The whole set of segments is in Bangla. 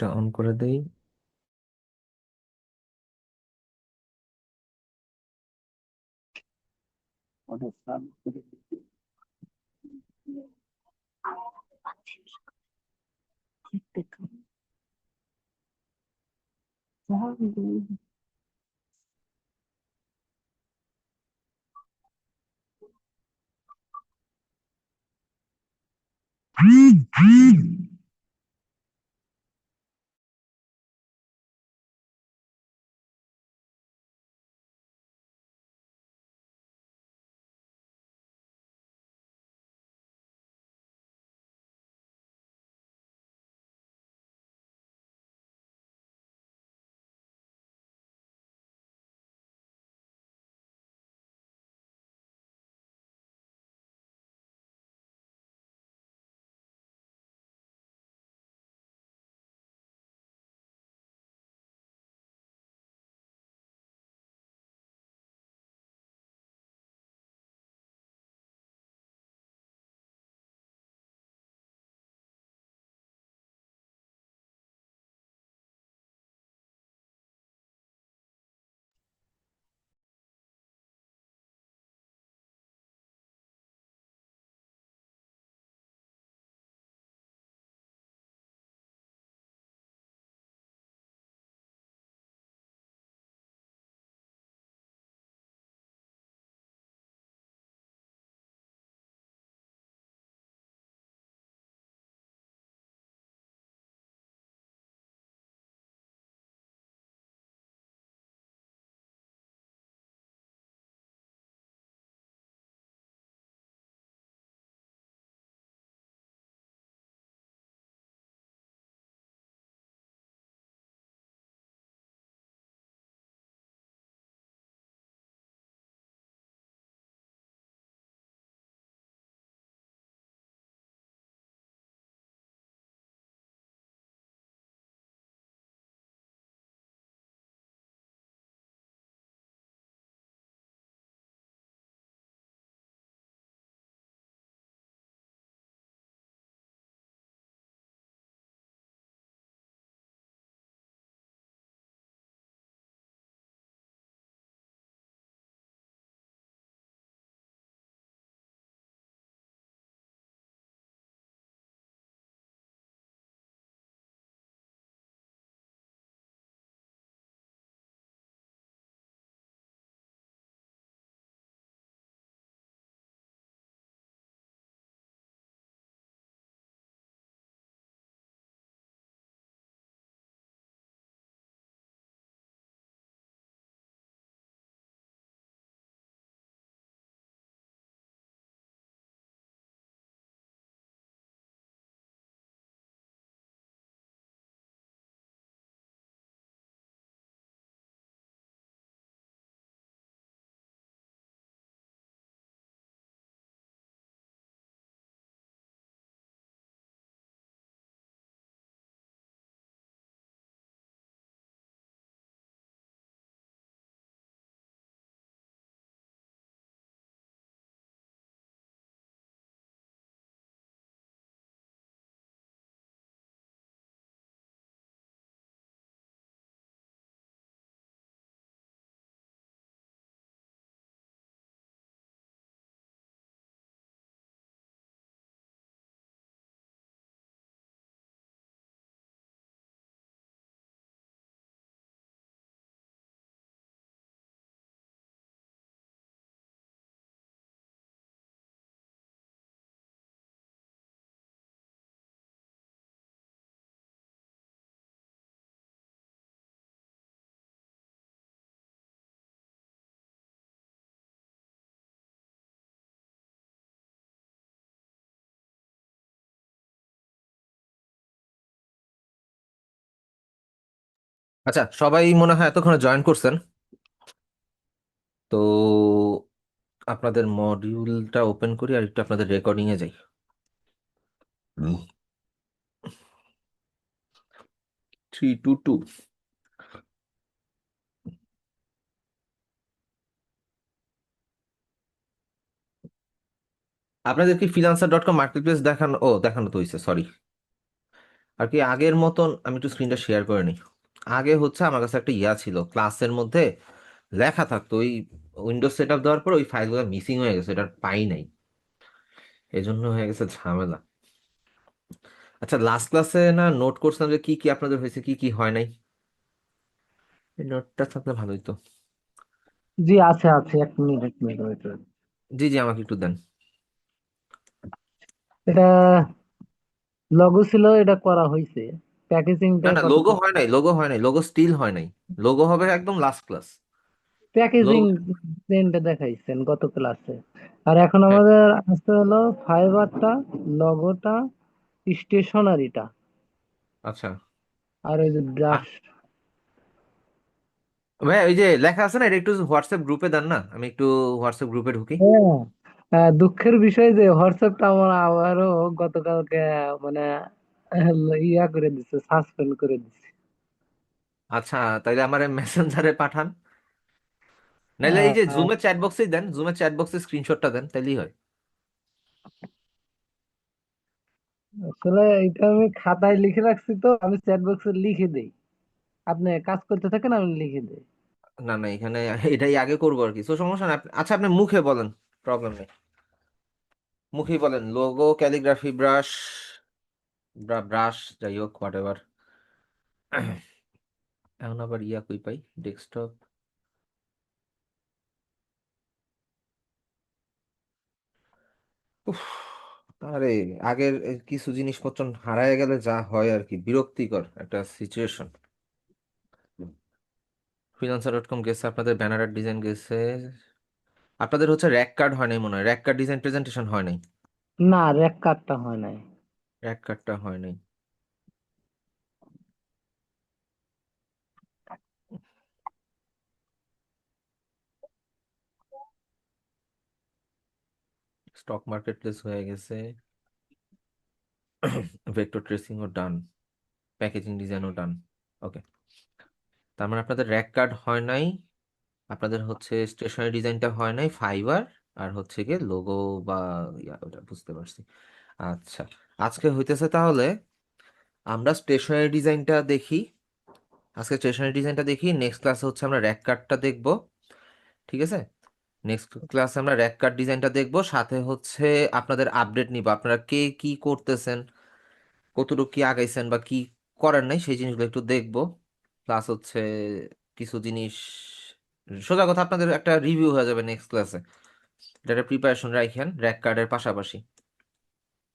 এটা অন করে দেই। আচ্ছা, সবাই মনে হয় এতক্ষণে জয়েন করছেন। তো আপনাদের মডিউলটা ওপেন করি আর একটু আপনাদের রেকর্ডিং এ যাই। 3 2 2। আপনাদের কি freelancer.com মার্কেট প্লেস দেখানো? ও, দেখানো তো হয়েছে, সরি। আর কি আগের মতন আমি একটু স্ক্রিনটা শেয়ার করে নিই। আগে হচ্ছে আমার কাছে একটা ইয়া ছিল, ক্লাসের মধ্যে লেখা থাকতো, ওই উইন্ডোজ সেট আপ দেওয়ার পর ওই ফাইলগুলো মিসিং হয়ে গেছে, এটা আর পাই নাই, এই জন্য হয়ে গেছে ঝামেলা। আচ্ছা, লাস্ট ক্লাসে না নোট করছিলাম যে কি কি আপনাদের হয়েছে, কি কি হয় নাই, এই নোটটা থাকলে ভালোই তো। জি, আছে আছে, 1 মিনিট 1 মিনিট ওয়েট করুন। জি জি, আমাকে একটু দেন। এটা লগো ছিল, এটা করা হয়েছে। না প্যাকেজিংটা না, লোগো কতটুকু? হয় নাই, লোগো হয় নাই, লোগো স্টিল হয় নাই। লোগো হবে একদম লাস্ট ক্লাস। প্যাকেজিং লোগো, প্রিন্টে দেখাইছেন গত ক্লাসে। আর এখন হ্যাঁ। আমাদের আসতে হলো ফাইবারটা, লগোটা, স্টেশনারিটা, আচ্ছা। আর ওই যে ব্রাশ। ভাই ওই যে লেখা আছে না, এটা একটু হোয়াটসঅ্যাপ গ্রুপে দেন না, আমি একটু হোয়াটসঅ্যাপ গ্রুপে ঢুকি। হ্যাঁ, দুঃখের বিষয় যে হোয়াটসঅ্যাপটা আমার আবারও গতকালকে মানে ইয়া করে দিছে, সাসপেন্ড করে দিছে। আচ্ছা, তাইলে আমার মেসেঞ্জারে পাঠান, নাইলে এই যে আহ, জুমের চ্যাট বক্সেই দেন, জুমের চ্যাট বক্সে স্ক্রিনশটটা দেন, তাইলেই হয়। আসলে এটা আমি খাতায় লিখে রাখছি, তো আমি চ্যাট বক্সে লিখে দেই। আপনি কাজ করতে থাকেন, আমি লিখে দেই। না না, এখানে এটাই আগে করবো আর কি, তো সমস্যা না আচ্ছা, আপনি মুখে বলেন, প্রবলেম নেই, মুখেই বলেন, লোগো, ক্যালিগ্রাফি, ব্রাশ, ব্রাশ, যাই হোক হোয়াট এভার। এখন আবার ইয়া কই পাই, ডেস্কটপ। উফ, আরে আগের কিছু জিনিসপত্র হারায় গেলে যা হয় আর কি, বিরক্তিকর একটা সিচুয়েশন। ফ্রিল্যান্সার.কম গেছে, আপনাদের ব্যানার ডিজাইন গেছে, আপনাদের হচ্ছে র্যাক কার্ড হয় নাই মনে হয়, র্যাক কার্ড ডিজাইন প্রেজেন্টেশন হয় নাই। না, র্যাক কাটটা হয় নাই। র্যাক কার্ডটা হয় নাই। স্টক মার্কেট প্লেস হয়ে গেছে, ভেক্টর ট্রেসিংও ডান, প্যাকেজিং ডিজাইনও ডান। ওকে, তার মানে আপনাদের র্যাক কার্ড হয় নাই, আপনাদের হচ্ছে স্টেশনারি ডিজাইনটা হয় নাই, ফাইবার আর হচ্ছে গিয়ে লোগো বা ইয়া, ওটা বুঝতে পারছি। আচ্ছা, আজকে হইতেছে তাহলে আমরা স্টেশনারি ডিজাইনটা দেখি, আজকে স্টেশনারি ডিজাইনটা দেখি, নেক্সট ক্লাসে হচ্ছে আমরা র্যাক কার্ডটা দেখব, ঠিক আছে? নেক্সট ক্লাসে আমরা র্যাক কার্ড ডিজাইনটা দেখব, সাথে হচ্ছে আপনাদের আপডেট নিব, আপনারা কে কি করতেছেন, কতটুকু কি আগাইছেন বা কি করেন নাই, সেই জিনিসগুলো একটু দেখব। প্লাস হচ্ছে কিছু জিনিস, সোজা কথা আপনাদের একটা রিভিউ হয়ে যাবে নেক্সট ক্লাসে, এটা প্রিপারেশন রাখেন র্যাক কার্ডের পাশাপাশি,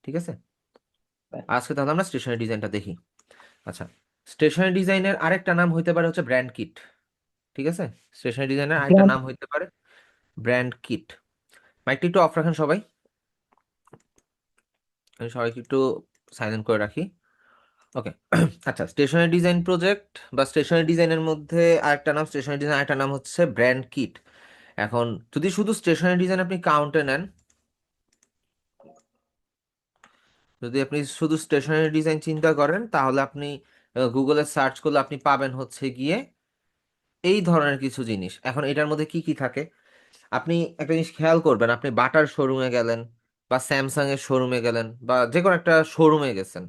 ঠিক আছে? আজকে তাহলে আমরা স্টেশনারি ডিজাইনটা দেখি। আচ্ছা, স্টেশনারি ডিজাইনের আরেকটা নাম হইতে পারে হচ্ছে ব্র্যান্ড কিট, ঠিক আছে? স্টেশনারি ডিজাইনের আরেকটা নাম হইতে পারে ব্র্যান্ড কিট। মাইকটা একটু অফ রাখেন সবাই, আমি সবাইকে একটু সাইলেন্ট করে রাখি। ওকে। আচ্ছা, স্টেশনারি ডিজাইন প্রজেক্ট বা স্টেশনারি ডিজাইনের মধ্যে আরেকটা নাম, স্টেশনারি ডিজাইন আরেকটা নাম হচ্ছে ব্র্যান্ড কিট। এখন যদি শুধু স্টেশনারি ডিজাইন আপনি কাউন্টে নেন, যদি আপনি শুধু স্টেশনারি ডিজাইন চিন্তা করেন, তাহলে আপনি গুগলে সার্চ করলে আপনি পাবেন হচ্ছে গিয়ে এই ধরনের কিছু জিনিস। এখন এটার মধ্যে কি কি থাকে, আপনি একটা জিনিস খেয়াল করবেন, আপনি বাটার শোরুমে গেলেন বা স্যামসাং এর শোরুমে গেলেন বা যে কোনো একটা শোরুমে গেছেন,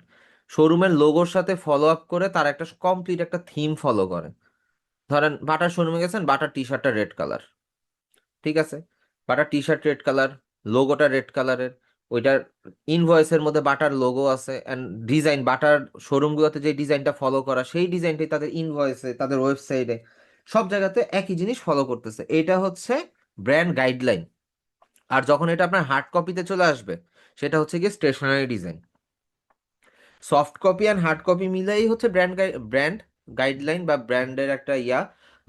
শোরুমের লোগোর সাথে ফলো আপ করে তার একটা কমপ্লিট একটা থিম ফলো করে। ধরেন বাটার শোরুমে গেছেন, বাটার টি শার্টটা রেড কালার, ঠিক আছে? Butter T shirt red colour, লোগোটা রেড কালারের, ওইটার ইনভয়েসের মধ্যে বাটার লোগো আছে, অ্যান্ড ডিজাইন বাটার শোরুমগুলোতে যে ডিজাইনটা ফলো করা, সেই ডিজাইনটাই তাদের ইনভয়েসে, তাদের ওয়েবসাইটে, সব জায়গাতে একই জিনিস ফলো করতেছে, এটা হচ্ছে ব্র্যান্ড গাইডলাইন। আর যখন এটা আপনার হার্ড কপিতে চলে আসবে, সেটা হচ্ছে গিয়ে stationery design. Soft copy and hard copy মিলেই হচ্ছে ব্র্যান্ড গাইডলাইন বা ব্র্যান্ডের একটা ইয়া,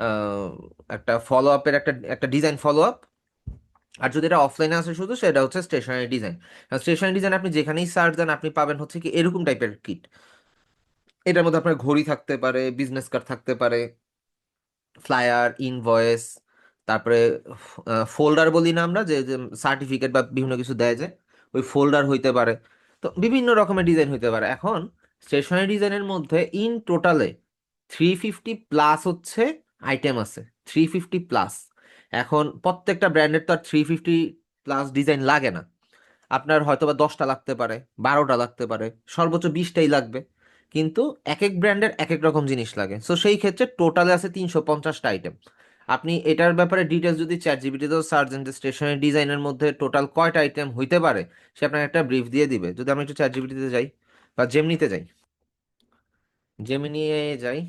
আহ, একটা ফলো আপের একটা একটা ডিজাইন ফলো আপ। আর যদি এটা অফলাইনে আসে শুধু, সেটা হচ্ছে স্টেশনারি ডিজাইন। স্টেশনারি ডিজাইন আপনি যেখানেই সার্চ দেন, আপনি পাবেন হচ্ছে কি এরকম টাইপের কিট। এটার মধ্যে আপনার ঘড়ি থাকতে পারে, বিজনেস কার্ড থাকতে পারে, ফ্লায়ার, ইনভয়েস, তারপরে ফোল্ডার বলি না আমরা, যে সার্টিফিকেট বা বিভিন্ন কিছু দেয় যে, ওই ফোল্ডার হইতে পারে। তো বিভিন্ন রকমের ডিজাইন হইতে পারে। এখন স্টেশনারি ডিজাইনের মধ্যে ইন টোটালে 350 প্লাস হচ্ছে আইটেম আছে, 350 প্লাস। এখন প্রত্যেকটা ব্র্যান্ডের তো আর 350 প্লাস ডিজাইন লাগে না, আপনার হয়তো বা 10টা লাগতে পারে, 12টা লাগতে পারে, সর্বোচ্চ 20টাই লাগবে। কিন্তু এক এক ব্র্যান্ডের এক এক রকম জিনিস লাগে। সো সেই ক্ষেত্রে টোটালে আছে 350টা আইটেম। আপনি এটার ব্যাপারে ডিটেলস যদি চ্যাট জিপিটিতেও সার্চ দেন যে স্টেশনারি ডিজাইনের মধ্যে টোটাল কয়টা আইটেম হইতে পারে, সে আপনাকে একটা ব্রিফ দিয়ে দিবে। যদি আমি একটু চ্যাট জিপিটিতে যাই বা জেমিনিতে যাই, জেমিনিয়ে যাই,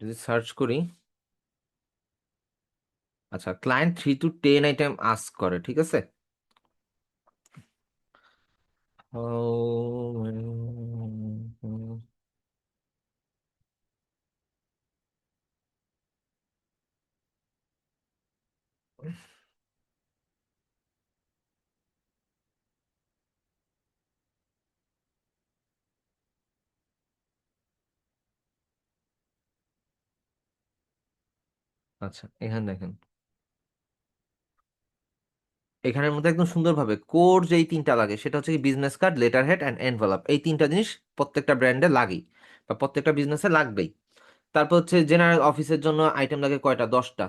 যদি সার্চ করি, আচ্ছা ক্লায়েন্ট 3 to 10 আইটেম আস্ক করে, ঠিক আছে। How many- আচ্ছা এখানে দেখেন, এখানের মধ্যে একদম সুন্দরভাবে কোর যেই তিনটা লাগে সেটা হচ্ছে কি business card, letter head and envelope. এই তিনটা জিনিস প্রত্যেকটা ব্র্যান্ডে লাগেই বা প্রত্যেকটা বিজনেসে লাগবেই। তারপর হচ্ছে জেনারেল অফিসের জন্য আইটেম লাগে কয়টা, 10টা।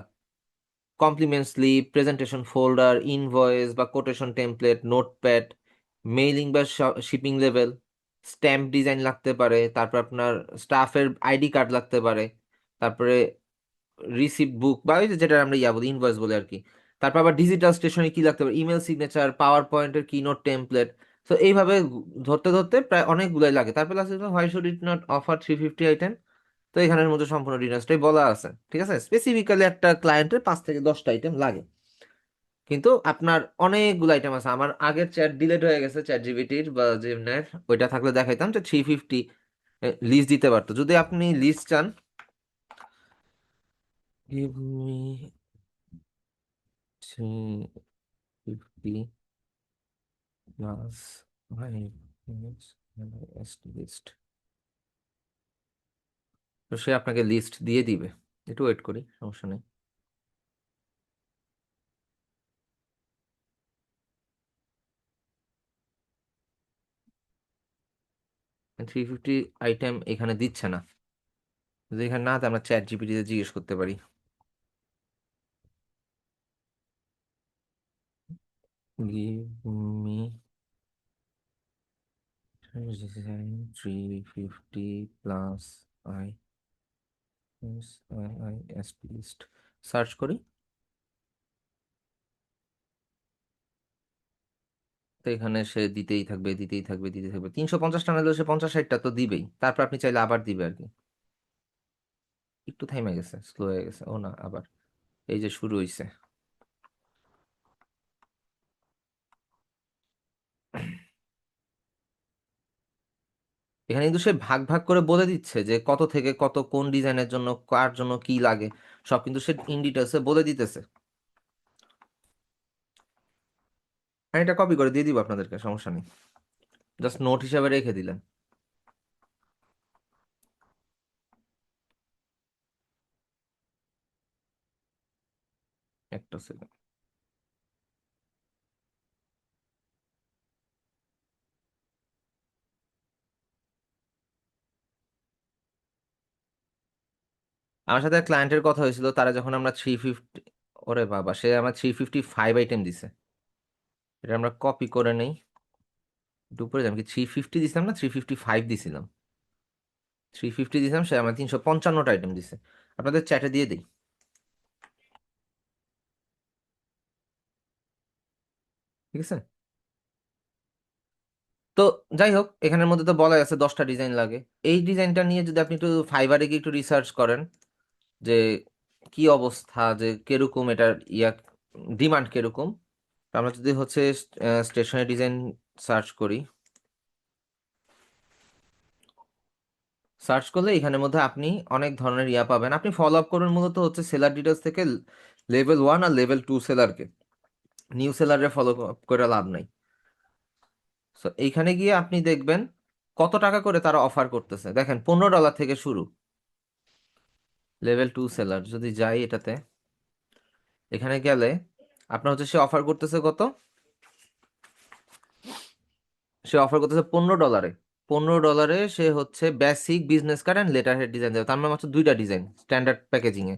Compliment slip, presentation folder, invoice বা কোটেশন টেমপ্লেট, নোটপ্যাড, মেইলিং বা শিপিং লেভেল, স্ট্যাম্প ডিজাইন লাগতে পারে। তারপর আপনার স্টাফের আইডি কার্ড লাগতে পারে। তারপরে রিসিপ্ট বুক বা ওই যে যেটা আমরা ইয়া বলি ইনভয়েস বলে আর কি। তারপর আবার ডিজিটাল স্টেশনে কি লাগতে পারে, ইমেল সিগনেচার, পাওয়ার পয়েন্টের কিনোট টেমপ্লেট। তো এইভাবে ধরতে ধরতে প্রায় অনেকগুলাই লাগে। তারপর আছে why should it not offer 350 item. তো এখানের মধ্যে সম্পূর্ণ ডিটেলসটাই বলা আছে, ঠিক আছে। স্পেসিফিক্যালি একটা ক্লায়েন্টের 5 থেকে 10টা আইটেম লাগে, কিন্তু আপনার অনেকগুলো আইটেম আছে। আমার আগের চ্যাট ডিলেট হয়ে গেছে, চ্যাট জিপিটির বা জেমিনাইর, ওইটা থাকলে দেখাইতাম যে 350 লিস্ট দিতে পারতো। যদি আপনি লিস্ট চান, give me 350 plus 5 minutes list, তো সে আপনাকে লিস্ট দিয়ে দিবে। একটু ওয়েট করি, সমস্যা নেই। 350 আইটেম এখানে দিচ্ছে না। যদি এখানে না দেয়, আমরা চ্যাট জিপিটিতে জিজ্ঞেস করতে পারি। give me 350 plus i ISP list, search করি। তো এখানে সে দিতেই থাকবে, দিতেই থাকবে, দিতেই থাকবে। 350টা না দিলেও সে 50-60টা তো দিবেই। তারপর আপনি চাইলে আবার দিবে আর কি। একটু থাইমা গেছে, স্লো হয়ে গেছে। ও না, আবার এই যে শুরু হইছে। এখানে কিন্তু সে ভাগ ভাগ করে বলে দিচ্ছে যে কত থেকে কত, কোন ডিজাইনের জন্য কার জন্য কি লাগে, সব কিন্তু সে ইন ডিটেলসে বলে দিতেছে। আমি এটা কপি করে দিয়ে দিব আপনাদেরকে, সমস্যা নেই। জাস্ট নোট হিসাবে রেখে দিলেন। একটা সেকেন্ড। আমার সাথে ক্লায়েন্টের কথা হয়েছিল, তারা যখন আমরা 350, ওরে বাবা, সে আমার 355 আইটেম দিছে। এটা আমরা কপি করে নেই। দুপুরে আমি কি 350 দিছিলাম না 355 দিছিলাম? 350 দিছিলাম, সে আমার 355টা আইটেম দিছে। আপনাদের চ্যাটে দিয়ে দিই, ঠিক আছে। তো যাই হোক, এখানের মধ্যে তো বলা আছে 10টা ডিজাইন লাগে। এই ডিজাইনটা নিয়ে যদি আপনি একটু ফাইবারে গিয়ে একটু রিসার্চ করেন যে কি অবস্থা, যে কিরকম এটার ইয়া, ডিমান্ড কিরকম। তো আমরা যদি হচ্ছে স্টেশনারি ডিজাইন সার্চ করি, সার্চ করলে এখানের মধ্যে আপনি অনেক ধরনের ইয়া পাবেন। আপনি ফলো আপ করবেন মূলত হচ্ছে সেলার ডিটেলস থেকে লেভেল 1 আর লেভেল 2 সেলারকে। নিউ সেলারে ফলো আপ করে লাভ নাই। সো এইখানে গিয়ে আপনি দেখবেন কত টাকা করে তারা অফার করতেছে। দেখেন $15 থেকে শুরু। লেভেল 2 সেলার যদি যাই এটাতে, এখানে গেলে আপনার হচ্ছে সে অফার করতেছে কত, সে অফার করতেছে $15। $15 সে হচ্ছে basic, business card and letter head design দেবে, তার মানে মাত্র দুইটা ডিজাইন স্ট্যান্ডার্ড প্যাকেজিং এ,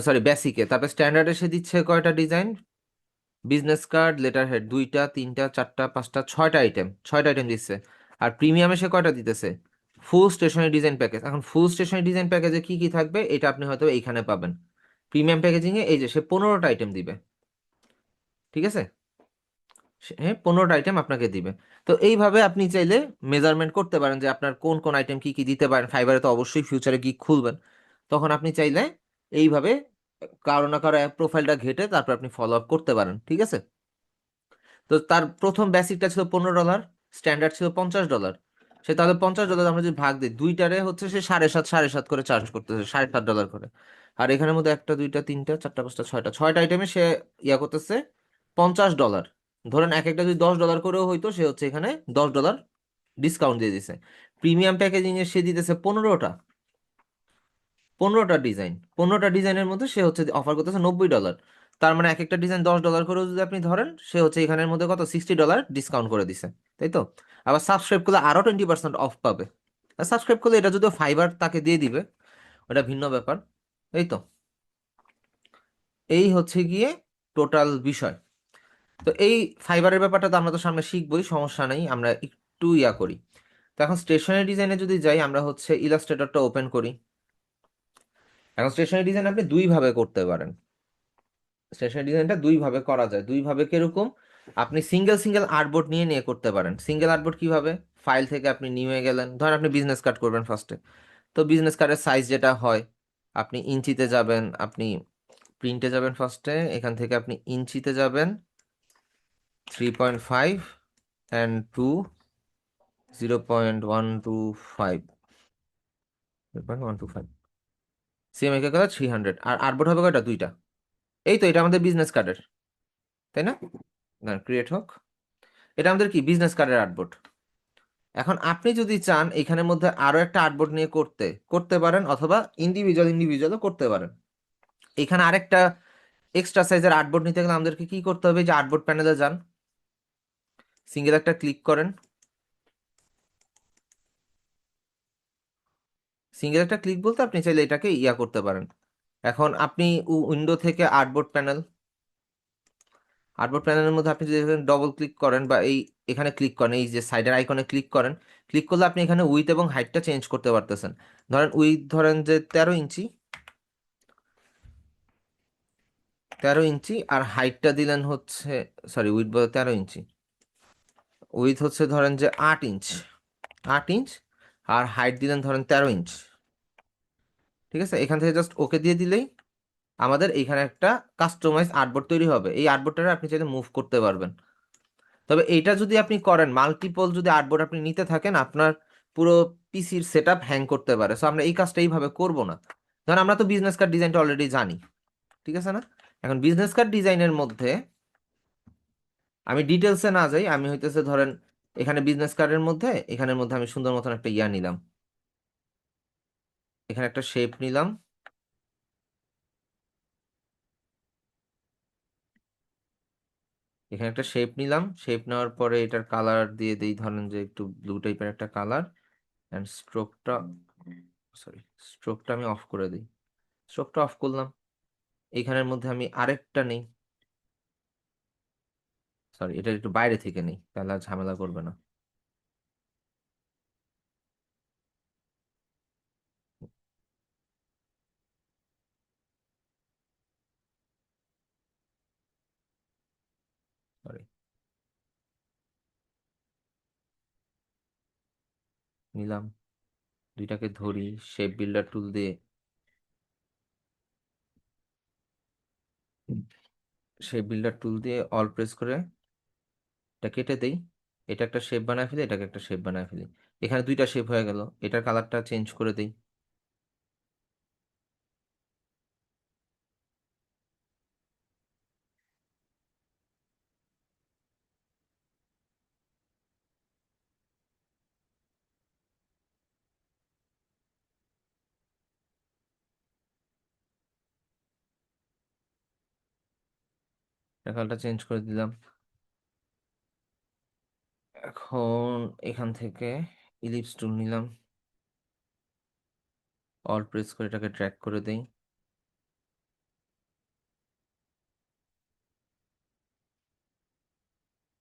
সরি বেসিকে। তারপরে স্ট্যান্ডার্ডে সে দিচ্ছে কয়টা design, business card, letter head, দুইটা, তিনটা, চারটা, পাঁচটা, ছয়টা আইটেম দিচ্ছে। আর প্রিমিয়ামে সে কয়টা দিতেছে, ফুল স্টেশনারি ডিজাইন প্যাকেজ। এখন ফুল স্টেশনারি ডিজাইন প্যাকেজে কি কি থাকবে এটা আপনি হয়তো এইখানে পাবেন। প্রিমিয়াম প্যাকেজিং এ এই যে সে 15টা আইটেম দিবে, ঠিক আছে, হ্যাঁ 15টা আইটেম আপনাকে দিবে। তো এইভাবে আপনি চাইলে মেজারমেন্ট করতে পারেন যে আপনার কোন কোন আইটেম কি কি দিতে পারেন। ফাইবারে তো অবশ্যই ফিউচারে গিগ খুলবেন, তখন আপনি চাইলে এইভাবে কারো না কারো প্রোফাইলটা ঘেটে তারপর আপনি ফলো আপ করতে পারেন, ঠিক আছে। তো তার প্রথম বেসিকটা ছিল $15, স্ট্যান্ডার্ড ছিল $50। সে তাহলে $50 আমরা যদি ভাগ দিই, দুইটারে হচ্ছে সে 7.5 করে চার্জ করতেছে, $7.5 করে। আর এখানের মধ্যে একটা, দুইটা, তিনটা, চারটা, পাঁচটা, ছয়টা আইটেমে সে ইয়া করতেছে $50। ধরেন এক একটা যদি $10 করেও হইতো, সে হচ্ছে এখানে $10 ডিসকাউন্ট দিয়ে দিছে। প্রিমিয়াম প্যাকেজিং এ সে দিতেছে 15টা ডিজাইনের মধ্যে সে হচ্ছে অফার করতেছে $90। তার মানে এক একটা ডিজাইন $10 করেও যদি আপনি ধরেন, সে হচ্ছে এখানের মধ্যে কত $60 ডিসকাউন্ট করে দিছে, তাই তো। আবার সাবস্ক্রাইব করলে আরো 20% অফ পাবে। আর সাবস্ক্রাইব করলে এটা যদিও ফাইবার তাকে দিয়ে দিবে, ওটা ভিন্ন ব্যাপার, এই তো। এই হচ্ছে গিয়ে টোটাল বিষয়। তো এই ফাইবারের ব্যাপারটা তো আমরা তো সামনে শিখবই, সমস্যা নেই, আমরা একটু ইয়া করি। তো এখন স্টেশনারি ডিজাইনে যদি যাই, আমরা হচ্ছে ইলাস্ট্রেটরটা ওপেন করি। এখন স্টেশনারি ডিজাইন আপনি দুইভাবে করতে পারেন। স্টেশনারি ডিজাইনটা দুইভাবে করা যায়। দুইভাবে কিরকম, আপনি সিঙ্গেল সিঙ্গেল আর্টবোর্ড নিয়ে নিয়ে করতে পারেন। সিঙ্গেল আর্টবোর্ড কিভাবে, ফাইল থেকে আপনি নিয়ে গেলেন, ধরেন আপনি বিজনেস কার্ড করবেন ফার্স্টে। তো বিজনেস কার্ডের সাইজ যেটা হয়, আপনি ইঞ্চিতে যাবেন, আপনি প্রিন্টে যাবেন ফার্স্টে, এখান থেকে আপনি ইঞ্চিতে যাবেন 3.5 অ্যান্ড 0.125, 0.125, সেম একে কথা 300। আর আর্টবোর্ড হবে কয়টা, দুইটা। এই তো এটা আমাদের বিজনেস কার্ডের, তাই না, না ক্রিয়েট হোক। এটা আমাদের কি বিজনেস কার্ডের আর্টবোর্ড। এখন আপনি যদি চান এখানের মধ্যে আরো একটা আর্টবোর্ড নিয়ে করতে করতে পারেন, অথবা ইন্ডিভিজুয়াল ইন্ডিভিজুয়ালও করতে পারেন। এখানে আরেকটা এক্সট্রা সাইজের আর্টবোর্ড নিতে গেলে আমাদেরকে কি করতে হবে, যে আর্টবোর্ড প্যানেলে যান, সিঙ্গেল একটা ক্লিক করেন, সিঙ্গেল একটা ক্লিক বলতে আপনি চাইলে এটাকে ইয়া করতে পারেন। এখন আপনি উইন্ডো থেকে আর্টবোর্ড প্যানেলের মধ্যে আপনি যদি ডবল ক্লিক করেন বা এই এখানে ক্লিক করেন, এই যে সাইডের আইকনে ক্লিক করেন, ক্লিক করলে আপনি এখানে উইথ এবং হাইটটা চেঞ্জ করতে পারতেছেন। ধরেন উইথ ধরেন যে 13 ইঞ্চি, 13 ইঞ্চি, আর হাইটটা দিলেন হচ্ছে, সরি উইথ বলতে 13 ইঞ্চি, উইথ হচ্ছে ধরেন যে 8 ইঞ্চ, 8 ইঞ্চ, আর হাইট দিলেন ধরেন 13 ইঞ্চ, ঠিক আছে। এখান থেকে জাস্ট ওকে দিয়ে দিলেই আমাদের এইখানে একটা কাস্টমাইজ আর্টবোর্ড তৈরি হবে। এই আর্টবোর্ডটা আপনি চাইলে মুভ করতে পারবেন। তবে এইটা যদি আপনি করেন, মাল্টিপল যদি আর্টবোর্ড আপনি নিতে থাকেন, আপনার পুরো পিসির সেট আপ হ্যাং করতে পারে। সো আমরা এই কাজটা এইভাবে করব না। ধরেন আমরা তো বিজনেস কার্ড ডিজাইনটা অলরেডি জানি, ঠিক আছে না। এখন বিজনেস কার্ড ডিজাইনের মধ্যে আমি ডিটেলসে না যাই, আমি হইতেছে ধরেন এখানে বিজনেস কার্ডের মধ্যে, এখানের মধ্যে আমি সুন্দর মতন একটা ইয়া নিলাম, এখানে একটা শেপ নিলাম, এখানে একটা শেপ নিলাম, শেপ নেওয়ার পরে এটার কালার দিয়ে দিই, ধরেন যে একটু ব্লু টাইপের একটা কালার। অ্যান্ড স্ট্রোকটা, সরি স্ট্রোকটা আমি অফ করে দিই, স্ট্রোকটা অফ করলাম। এইখানের মধ্যে আমি আরেকটা নেই, সরি এটা একটু বাইরে থেকে নেই, তাহলে আর ঝামেলা করবে না। সরি, নিলাম, দুইটাকে ধরি, শেপ বিল্ডার টুল দিয়ে, অল প্রেস করে এটা কেটে দেই। এটা একটা শেপ বানায় ফেলি, এটাকে একটা শেপ বানায় ফেলি। এখানে দুইটা শেপ হয়ে গেল, এটার কালারটা চেঞ্জ করে দেই। কালারটা চেঞ্জ করে দিলাম। এখন এখান থেকে ইলিপস টুল নিলাম, অল প্রেস করে এটাকে ড্র্যাগ করে দেই।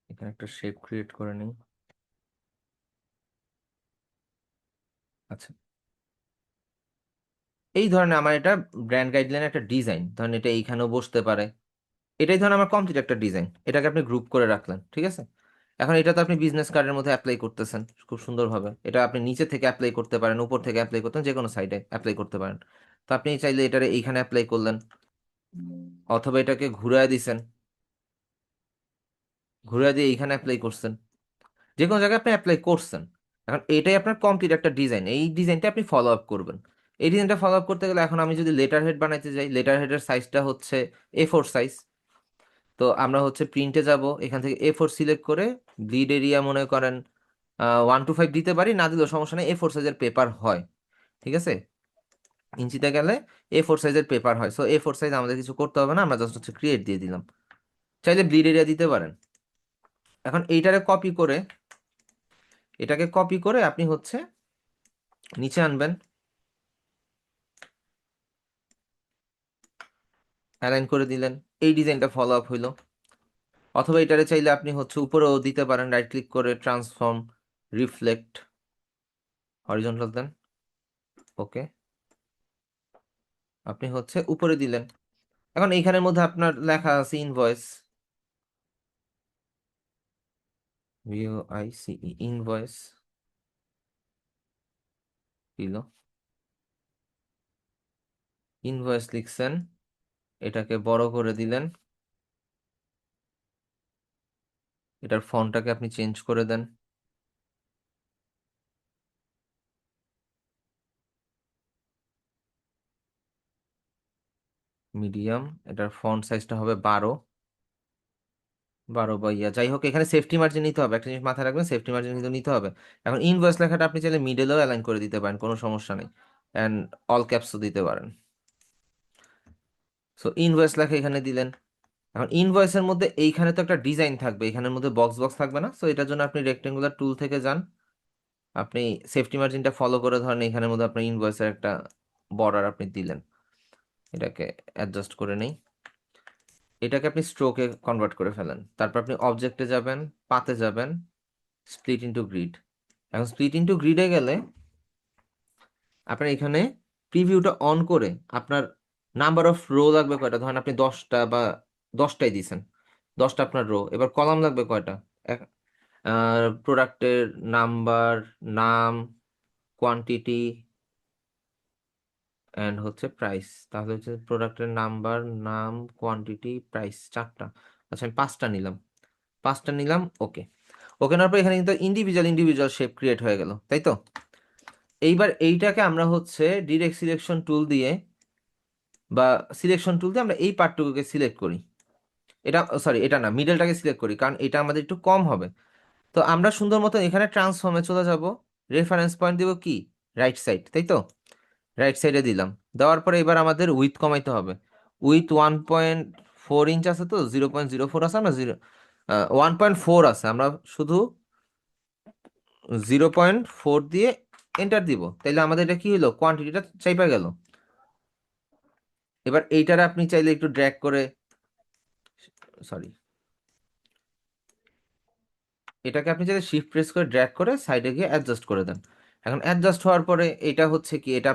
এখানে একটা শেপ ক্রিয়েট করে নিই। আচ্ছা, এই ধরনের আমার এটা ব্র্যান্ড গাইডলাইন একটা ডিজাইন, ধরেন এটা এইখানেও বসতে পারে। এটাই ধরেন আমার কমপ্লিট একটা ডিজাইন, এটাকে আপনি গ্রুপ করে রাখলেন, ঠিক আছে। এখন এটা তো আপনি বিজনেস কার্ডের মধ্যে অ্যাপ্লাই করতেছেন খুব সুন্দরভাবে। এটা আপনি নিচে থেকে অ্যাপ্লাই করতে পারেন, উপর থেকে অ্যাপ্লাই করতেন, যে কোনো সাইডে অ্যাপ্লাই করতে পারেন। তো আপনি চাইলে এটারে এইখানে অ্যাপ্লাই করলেন, অথবা এটাকে ঘুরায় দিছেন, ঘুরায় দিয়ে এইখানে অ্যাপ্লাই করছেন, যে কোনো জায়গায় আপনি অ্যাপ্লাই করছেন। এখন এটাই আপনার কমপ্লিট একটা ডিজাইন, এই ডিজাইনটা আপনি ফলো আপ করবেন। এই ডিজাইনটা ফলো আপ করতে গেলে এখন আমি যদি লেটার হেড বানাইতে যাই, লেটার হেডের সাইজটা হচ্ছে A4 সাইজ। তো আমরা হচ্ছে প্রিন্টে যাব, এখান থেকে A4 সিলেক্ট করে ব্লিড এরিয়া মনে করেন 1:5 দিতে পারি, না দিলেও সমস্যা নেই, A4 সাইজের পেপার হয়, ঠিক আছে। ইঞ্চিতে গেলে A4 সাইজের পেপার হয়, সো A4 সাইজ আমাদের কিছু করতে হবে না, আমরা জাস্ট হচ্ছে ক্রিয়েট দিয়ে দিলাম। চাইলে ব্লিড এরিয়া দিতে পারেন। এখন এইটারে কপি করে, এটাকে কপি করে আপনি হচ্ছে নিচে আনবেন, অ্যালাইন করে দিলেন, এই ডিজাইনটা ফলো আপ হইলো। অথবা এটারে চাইলে আপনি হচ্ছে উপরেও দিতে পারেন, রাইট ক্লিক করে ট্রান্সফর্ম রিফ্লেক্ট, হরিজন্টাল দেন, ওকে, আপনি হচ্ছে উপরে দিলেন। এখন এইখানের মধ্যে আপনার লেখা আছে ইনভয়েস, VOICE, ইনভয়েস দিল, ইনভয়েস লিখছেন, এটাকে বড় করে দিলেন, এটার ফন্টটাকে আপনি চেঞ্জ করে দেন, মিডিয়াম, এটার ফন্ট সাইজটা হবে 12, 12 বা ইয়া যাই হোক, এখানে সেফটি মার্জিন নিতে হবে, একটা জিনিস মাথায় রাখবেন, সেফটি মার্জিন কিন্তু নিতে হবে। এখন ইনভয়েস লেখাটা আপনি চাইলে মিডলেও অ্যালাইন করে দিতে পারেন, কোনো সমস্যা নেই, অ্যান্ড অল ক্যাপসও দিতে পারেন। সো ইনভয়েস লেখা এখানে দিলেন। এখন ইনভয়েসের মধ্যে এইখানে তো একটা ডিজাইন থাকবে, এখানের মধ্যে বক্স বক্স থাকবে না, সো এটার জন্য আপনি রেক্টেঙ্গুলার টুল থেকে যান, আপনি সেফটি মার্জিনটা ফলো করে ধরেন এখানের মধ্যে আপনার ইনভয়েসের একটা বর্ডার আপনি দিলেন, এটাকে অ্যাডজাস্ট করে নেই, এটাকে আপনি স্ট্রোকে কনভার্ট করে ফেলেন। তারপর আপনি অবজেক্টে যাবেন, পাতে যাবেন, স্প্লিট ইনটু গ্রিড। এখন স্প্লিট ইনটু গ্রিডে গেলে আপনার এখানে প্রিভিউটা অন করে আপনার নাম্বার অফ রো লাগবে কয়টা, ধরেন আপনি 10টা বা 10টাই দিয়েছেন, 10টা আপনার রো, এবার কলাম লাগবে কয়টা, প্রোডাক্টের নাম্বার, নাম, কোয়ান্টিটি অ্যান্ড হচ্ছে প্রাইস। তাহলে হচ্ছে প্রোডাক্টের নাম্বার, নাম, কোয়ান্টিটি, প্রাইস, 4টা। আচ্ছা আমি 5টা নিলাম, 5টা নিলাম, ওকে। ওকে নেওয়ার পর এখানে কিন্তু ইন্ডিভিজুয়াল ইন্ডিভিজুয়াল শেপ ক্রিয়েট হয়ে গেল, তাই তো। এইবার এইটাকে আমরা হচ্ছে ডিরেক্ট সিলেকশন টুল দিয়ে বা সিলেকশন টুল দিয়ে আমরা এই পার্টটুকুকে সিলেক্ট করি, এটা সরি এটা না, মিডলটাকে সিলেক্ট করি, কারণ এটা আমাদের একটু কম হবে। তো আমরা সুন্দর মতো এখানে ট্রান্সফর্মে চলে যাব, রেফারেন্স পয়েন্ট দিব কি, রাইট সাইড, তাই তো, রাইট সাইডে দিলাম। দেওয়ার পরে এবার আমাদের উইথ কমাইতে হবে, উইথ 1.4 ইঞ্চ আছে, তো 0.04 আছে, আমরা 1.4 আছে, আমরা শুধু 0.4 দিয়ে এন্টার দিব, তাইলে আমাদের এটা কি হলো, কোয়ান্টিটিটা চাইপা গেল। এবার এইটারে আপনি চাইলে একটু ড্র্যাগ করে, সরি, এটাকে আপনি চাইলে শিফট প্রেস করে ড্র্যাগ করে সাইডে গিয়ে অ্যাডজাস্ট করে দেন। এখন অ্যাডজাস্ট হওয়ার পরে এটা হচ্ছে কি, এটা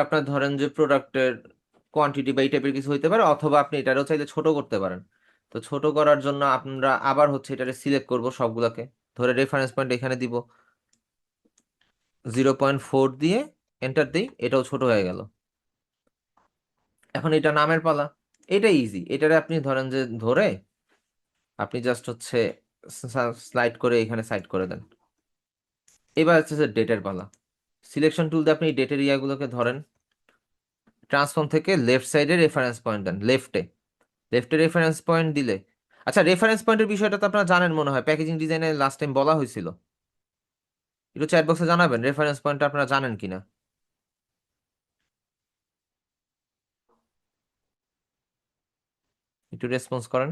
আপনার ধরেন যে প্রোডাক্টের কোয়ান্টিটি বা এই টাইপের কিছু হইতে পারে, অথবা আপনি এটারও চাইলে ছোট করতে পারেন। তো ছোট করার জন্য আমরা আবার হচ্ছে এটারে সিলেক্ট করব সবগুলোকে, ধরে রেফারেন্স পয়েন্ট এখানে দিব, 0.4 দিয়ে এন্টার দিই, এটাও ছোট হয়ে গেল। এখন এটা নামের পালা, এটা ইজি, এটারে আপনি ধরেন যে ধরে আপনি জাস্ট হচ্ছে স্লাইড করে এখানে সাইড করে দেন। এবার হচ্ছে যে ডেটের পালা, সিলেকশন টুল দিয়ে আপনি ডেটের ইয়াগুলোকে ধরেন, ট্রান্সফর্ম থেকে লেফট সাইডে রেফারেন্স পয়েন্ট দেন, লেফটে রেফারেন্স পয়েন্ট দিলে, আচ্ছা রেফারেন্স পয়েন্টের বিষয়টা তো আপনারা জানেন মনে হয়, প্যাকেজিং ডিজাইনে লাস্ট টাইম বলা হয়েছিল, একটু চ্যাট বক্সে জানাবেন রেফারেন্স পয়েন্টটা আপনারা জানেন কিনা। একটু রেসপন্স করেন।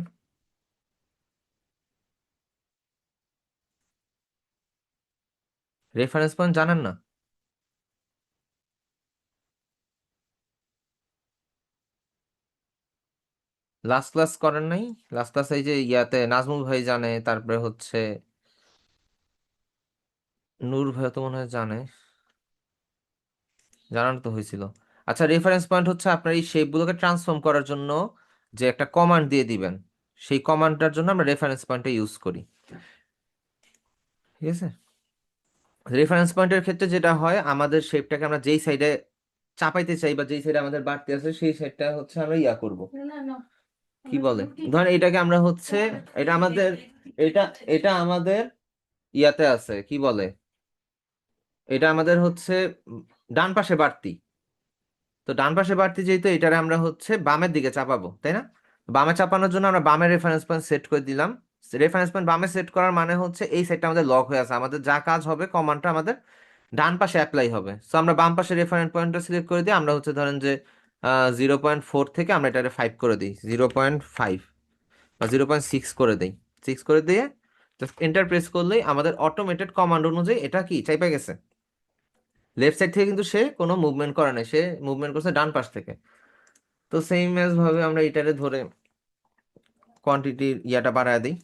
রেফারেন্স পয়েন্ট জানেন না? লাস্ট ক্লাস করেন নাই? লাস্ট ক্লাস এই যে ইয়াতে নাজমুল ভাই জানে, তারপরে হচ্ছে নূর ভাই তো মনে হয় জানে, জানানো তো হয়েছিল। আচ্ছা, রেফারেন্স পয়েন্ট হচ্ছে আপনার এই শেপগুলোকে ট্রান্সফর্ম করার জন্য যে একটা কমান্ড দিয়ে দিবেন, সেই কমান্ডটার জন্য আমরা রেফারেন্স পয়েন্টটা ইউজ করি। ঠিক আছে? রেফারেন্স পয়েন্টের ক্ষেত্রে যেটা হয়, আমাদের শেপটাকে আমরা যেই সাইডে চাপাইতে চাই বা যেই সাইডে আমাদের বাড়তে আছে সেই সাইডটা হচ্ছে আমরা ইয়া করব, কি বলে, ধরেন এটাকে আমরা হচ্ছে, এটা আমাদের, এটা এটা আমাদের ইয়াতে আছে, কি বলে, এটা আমাদের হচ্ছে ডান পাশে বাড়তি। তো ডান পাশে বাড়তি যেহেতু, এটারে আমরা হচ্ছে বামের দিকে চাপাবো, তাই না? বামে চাপানোর জন্য আমরা বামের রেফারেন্স পয়েন্ট সেট করে দিলাম। রেফারেন্স পয়েন্ট বামে সেট করার মানে হচ্ছে এই সাইডটা আমাদের লক হয়ে আছে, আমাদের যা কাজ হবে কমান্ডটা আমাদের ডান পাশে অ্যাপ্লাই হবে। সো আমরা বাম পাশে রেফারেন্স পয়েন্টটা সিলেক্ট করে দিই, আমরা হচ্ছে ধরেন যে 0.4 থেকে আমরা এটাকে 5 করে দিই, 0.5 বা 0.6 করে দিই। 6 করে দিয়ে জাস্ট এন্টার প্রেস করলেই আমাদের অটোমেটেড কমান্ড অনুযায়ী এটা কি চাইপা গেছে। লেফট সাইড থেকে কিন্তু সে কোনো মুভমেন্ট করে নাই, সে মুভমেন্ট করছে ডান পাশ থেকে। তো সেম এজ ভাবে আমরা এটারে ধরে কোয়ান্টিটির ইয়াটা বাড়ায় দিই।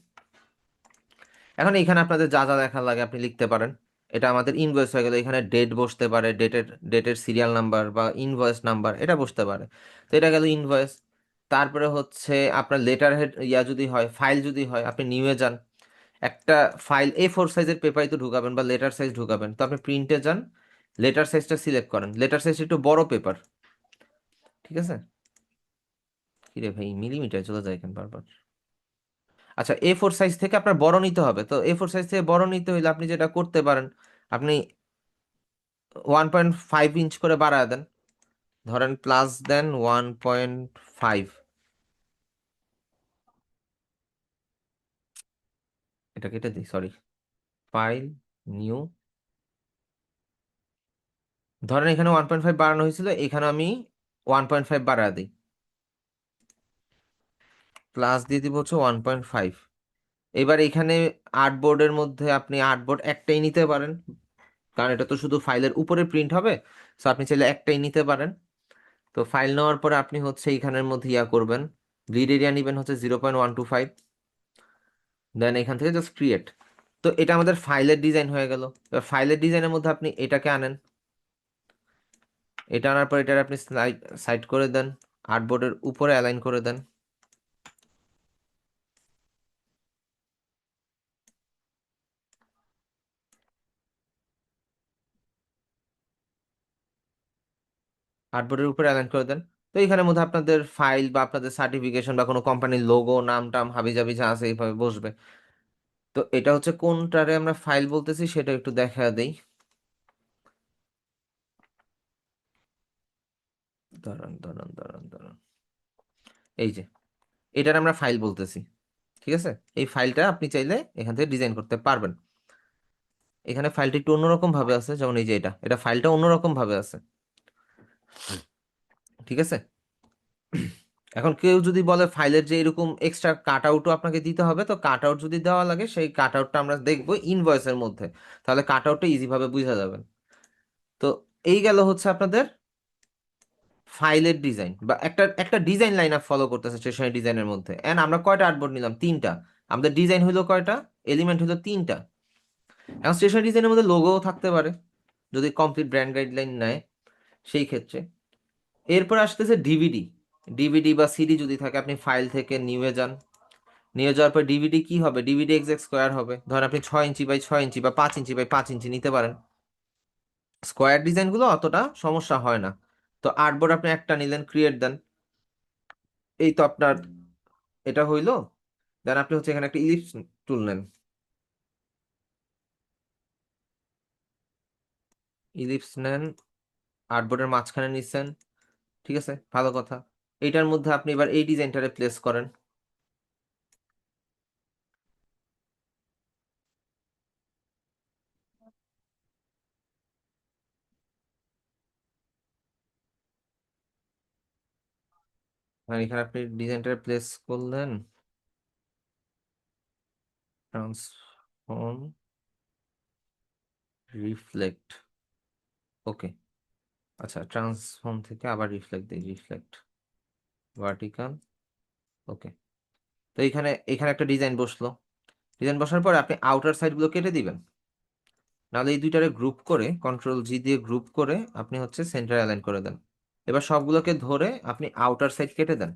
এখন এখানে আপনাদের যা যা লেখা লাগে আপনি লিখতে পারেন। এটা আমাদের ইনভয়েস হয়ে গেল, এখানে ডেট বসতে পারে, ডেটের সিরিয়াল নাম্বার বা ইনভয়েস নাম্বার এটা বসতে পারে। তো এটা গেল ইনভয়েস। তারপরে হচ্ছে আপনার লেটার হেড ইয়া যদি হয়, ফাইল যদি হয়, আপনি নিউয়ে যান, একটা ফাইল A4 সাইজের পেপারই তো ঢুকাবেন বা লেটার সাইজ ঢুকাবেন, তো আপনি প্রিন্টে যান, লেটার সাইজটা সিলেক্ট করেন, লেটার সাইজ একটু বড় পেপার। ঠিক আছে? কিরে ভাই, মিলিমিটার চলে যায় কেন বারবার? আচ্ছা, A4 সাইজ থেকে আপনার বড় নিতে হবে, তো A4 সাইজ থেকে বড় নিতে হইলে আপনি যেটা করতে পারেন, আপনি 1.5 ইঞ্চ করে বাড়ায় দেন, ধরেন প্লাস দেন 1.5। এটা কেটে দিই, সরি, ফাইল, নিউ, ধরেন এখানে 1.5 বাড়ানো হয়েছিল, এখানে আমি 1.5 বাড়ায় দিই, প্লাস দিয়ে দিব হচ্ছে 1.5। এবার এখানে আর্টবোর্ডের মধ্যে আপনি আর্টবোর্ড একটাই নিতে পারেন, কারণ এটা তো শুধু ফাইলের উপরে প্রিন্ট হবে। সো আপনি চাইলে একটাই নিতে পারেন। তো ফাইল নেওয়ার পরে আপনি হচ্ছে এইখানের মধ্যে ইয়া করবেন, ব্লিড এরিয়া নেবেন হচ্ছে 0.125, দেন এখান থেকে জাস্ট ক্রিয়েট। তো এটা আমাদের ফাইলের ডিজাইন হয়ে গেল। এবার ফাইলের ডিজাইনের মধ্যে আপনি এটাকে আনেন, এটা আনার পর এটা আপনি সাইড করে দেন, আর্টবোর্ডের উপরে অ্যালাইন করে দেন। আর্টবোর্ডের উপরে অ্যালাইন করে দেন। তো এখানের মধ্যে আপনাদের ফাইল বা আপনাদের সার্টিফিকেশন বা কোনো কোম্পানির লোগো, নাম টাম হাবিজাবি যা আছে এইভাবে বসবে। তো এটা হচ্ছে কোনটারে আমরা ফাইল বলতেছি সেটা একটু দেখা দেই। দাঁড়ান দাঁড়ান দাঁড়ান দাঁড়ান, এই যে এটার আমরা ফাইল বলতেছি। ঠিক আছে? এই ফাইলটা আপনি চাইলে এখান থেকে ডিজাইন করতে পারবেন। এখানে ফাইলটা একটু অন্যরকম ভাবে আছে, যেমন এই যে এটা ফাইলটা অন্যরকম ভাবে আছে। ঠিক আছে? এখন কেউ যদি বলে ফাইলের যে এরকম এক্সট্রা কাট আউটও আপনাকে দিতে হবে, তো কাট আউট যদি দেওয়া লাগে সেই কাট আউটটা আমরা দেখবো ইনভয়েসের মধ্যে, তাহলে কাট আউটটা ইজি ভাবে বুঝা যাবে। তো এই গেল হচ্ছে আপনাদের ফাইলের ডিজাইন বা একটা একটা ডিজাইন লাইন আপ ফলো করতেছে স্টেশনারি ডিজাইনের মধ্যে। এন্ড আমরা কয়টা আর্টবোর্ড নিলাম? 3টা। আমাদের ডিজাইন হইলো কয়টা? এলিমেন্ট হইলো 3টা। এখন স্টেশনারি ডিজাইনের মধ্যে লোগোও থাকতে পারে যদি কমপ্লিট ব্র্যান্ড গাইডলাইন নেয়, সেই ক্ষেত্রে। এরপর আসতেছে ডিভিডি। ডিভিডি বা সিডি যদি থাকে, আপনি ফাইল থেকে নিয়ে যান, নিয়ে যাওয়ার পর ডিভিডি কি হবে? ডিভিডি এক্সাক্ট স্কোয়ার হবে, ধরেন আপনি 6 ইঞ্চি বাই 6 ইঞ্চি বা 5 ইঞ্চি বাই 5 ইঞ্চি নিতে পারেন। স্কোয়ার ডিজাইনগুলো অতটা সমস্যা হয় না। তো আর্টবোর্ড আপনি একটা নিলেন, ক্রিয়েট দেন, এই তো আপনার এটা হইলো। দেন আপনি হচ্ছে এখানে একটা ইলিপস টুল নেন, ইলিপস নেন, আর্টবোর্ডের মাঝখানে নিচ্ছেন। ঠিক আছে, ভালো কথা। এইটার মধ্যে আপনি এবার এই ডিজাইনটারে প্লেস করেন। আর এখানে আপনি ডিজাইনটা প্লেস করলেন, ট্রান্সফর্ম, রিফ্লেক্ট, ওকে। আচ্ছা, ট্রান্সফর্ম থেকে আবার রিফ্লেক্ট দিই, রিফ্লেক্ট, ভার্টিক্যাল, ওকে। তো এখানে এখানে একটা ডিজাইন বসলো। ডিজাইন বসার পর আপনি আউটার সাইড গুলো কেটে দিবেন, নাহলে এই দুইটারে গ্রুপ করে কন্ট্রোল জি দিয়ে গ্রুপ করে আপনি হচ্ছে সেন্টার অ্যালাইন করে দেন। এবার সবগুলোকে ধরে আপনি আউটার সাইড কেটে দেন।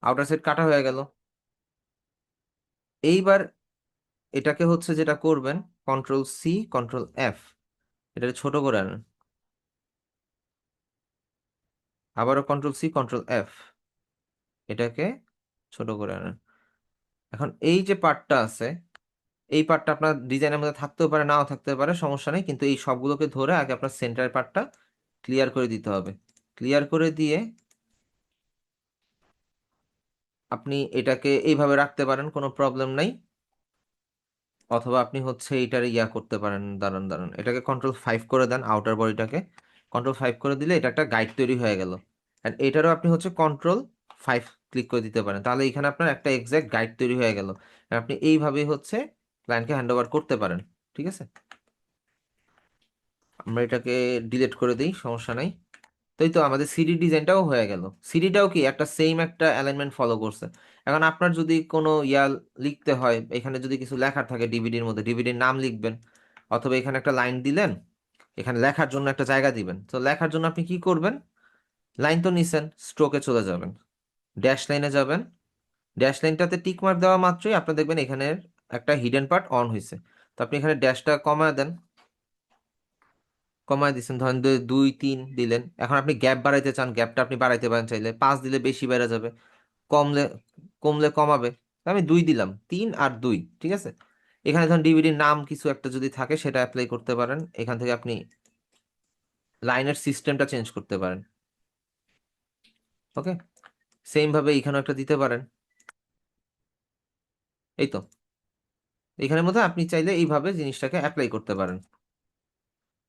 আউটার সাইড কাটা হয়ে গেল। এইবার এটাকে হচ্ছে যেটা করবেন, কন্ট্রোল সি কন্ট্রোল এফ, এটাকে ছোট করে আনেন। আবারও কন্ট্রোল সি কন্ট্রোল এফ, এটাকে ছোট করে আনেন। এখন এই যে পার্টটা আছে, এই পার্টটা আপনার ডিজাইনের মধ্যে থাকতেও পারে নাও থাকতে পারে, সমস্যা নেই, কিন্তু এই সবগুলোকে ধরে আগে আপনার সেন্টার পার্টটা ক্লিয়ার করে দিতে হবে। ক্লিয়ার করে দিয়ে আপনি এটাকে এইভাবে রাখতে পারেন, কোনো প্রবলেম নাই। অথবা আপনি হচ্ছে এটার ইয়া করতে পারেন, দাঁড়ান দাঁড়ান, এটাকে কন্ট্রোল 5 করে দেন, আউটার বডিটাকে কন্ট্রোল 5 করে দিলে এটা একটা গাইড তৈরি হয়ে গেল। অ্যান্ড এটারও আপনি হচ্ছে কন্ট্রোল 5 ক্লিক করে দিতে পারেন, তাহলে এখানে আপনার একটা এক্সাক্ট গাইড তৈরি হয়ে গেল। আপনি এইভাবেই হচ্ছে ক্লায়েন্টকে হ্যান্ড ওভার করতে পারেন। ঠিক আছে, আমরা এটাকে ডিলিট করে দিই, সমস্যা নাই। তাই তো আমাদের সিডি ডিজাইনটাও হয়ে গেল। সিডিটাও কি একটা সেম একটা অ্যালাইনমেন্ট ফলো করছে। এখন আপনার যদি কোনো ইয়া লিখতে হয়, এখানে যদি কিছু লেখার থাকে ডিভিডির মধ্যে, ডিভিডির নাম লিখবেন, অথবা এখানে একটা লাইন দিলেন, এখানে লেখার জন্য একটা জায়গা দিবেন। তো লেখার জন্য আপনি কি করবেন, লাইন তো নিছেন, স্ট্রোকে চলে যাবেন, ড্যাশ লাইনে যাবেন। ড্যাশ লাইনটাতে টিক মার্ক দেওয়া মাত্রই আপনি দেখবেন এখানের একটা হিডেন পার্ট অন হয়েছে। তো আপনি এখানে ড্যাশটা কমায় দেন, কমায় দিচ্ছেন, ধরেন 2 3 দিলেন। এখন আপনি গ্যাপ বাড়াইতে চান, গ্যাপটা আপনি বাড়াইতে পারেন, চাইলে 5 দিলে বেশি বেড়ে যাবে, কমলে কমলে কমাবে। তো আমি 2 দিলাম, 3 আর 2, ঠিক আছে। এখানে ধরেন ডিভিডির নাম কিছু একটা যদি থাকে সেটা অ্যাপ্লাই করতে পারেন। এখান থেকে আপনি লাইনের সিস্টেমটা চেঞ্জ করতে পারেন। ওকে, সেম ভাবে এখানেও একটা দিতে পারেন। এই তো, এখানের মধ্যে আপনি চাইলে এইভাবে জিনিসটাকে অ্যাপ্লাই করতে পারেন।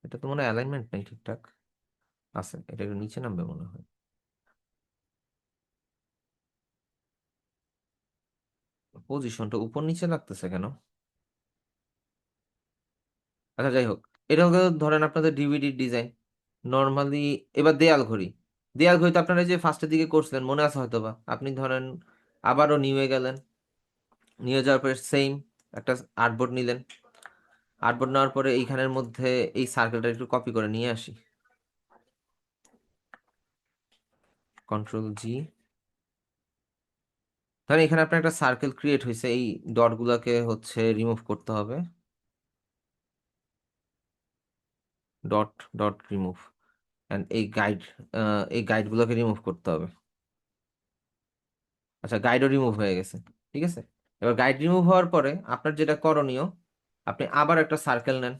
এটা তো মনে হয় অ্যালাইনমেন্ট নেই ঠিকঠাক, আছে, এটা একটু নিচে নামবে মনে হয়। পজিশনটা উপর নিচে লাগতেছে কেন? আচ্ছা যাই হোক, এটা হলো ধরেন আপনাদের ডিভিডির ডিজাইন নর্মালি। এবার দেয়াল ঘড়ি, দেয়াল ঘড়ি তো আপনারা এই যে ফার্স্টের দিকে করছিলেন মনে আছে হয়তো বা, আপনি ধরেন আবারও নিয়ে গেলেন, নিয়ে যাওয়ার পরে সেম একটা আর্টবোর্ড নিলেন। আর্টবোর্ড নেওয়ার পরে এইখানের মধ্যে এই সার্কেলটা একটু কপি করে নিয়ে আসি, কন্ট্রোল জি। ধরেন এখানে আপনার একটা সার্কেল ক্রিয়েট হয়েছে, এই ডট গুলাকে হচ্ছে রিমুভ করতে হবে, ডট ডট রিমুভ। অ্যান্ড এই গাইড গুলোকে রিমুভ করতে হবে। আচ্ছা, গাইডও রিমুভ হয়ে গেছে, ঠিক আছে। এবার গাইড রিমুভ হওয়ার পরে আপনার যেটা করণীয়, আপনি আবার একটা সার্কেল নেন,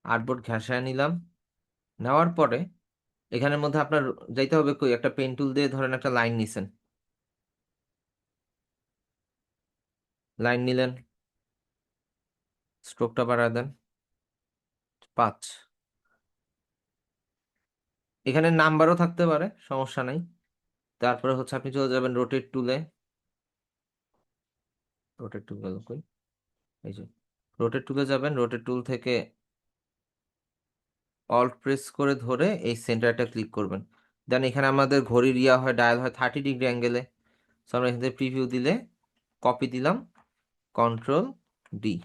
আর্টবোর্ড ঘেঁষায় নিলাম। নেওয়ার পরে এখানের মধ্যে আপনার যাইতে হবে কই, একটা পেন টুল দিয়ে ধরেন একটা লাইন নিছেন, লাইন নিলেন, স্ট্রোকটা বাড়ায় দেন 5। এখানে নাম্বারও থাকতে পারে, সমস্যা নাই। তারপরে হচ্ছে আপনি চলে যাবেন রোটেট টুলে, রোটেট টুল গেল কই, এই যে রোটেট টুলে যাবেন, রোটেট টুল থেকে অল্ট প্রেস করে ধরে এই সেন্টারটা ক্লিক করবেন। দেন এখানে আমাদের ঘড়ির ইয়া হয়, ডায়াল হয় 30 ডিগ্রি অ্যাঙ্গেলে। সো আমরা এখান থেকে প্রিভিউ দিলে কপি দিলাম, কন্ট্রোল ডি,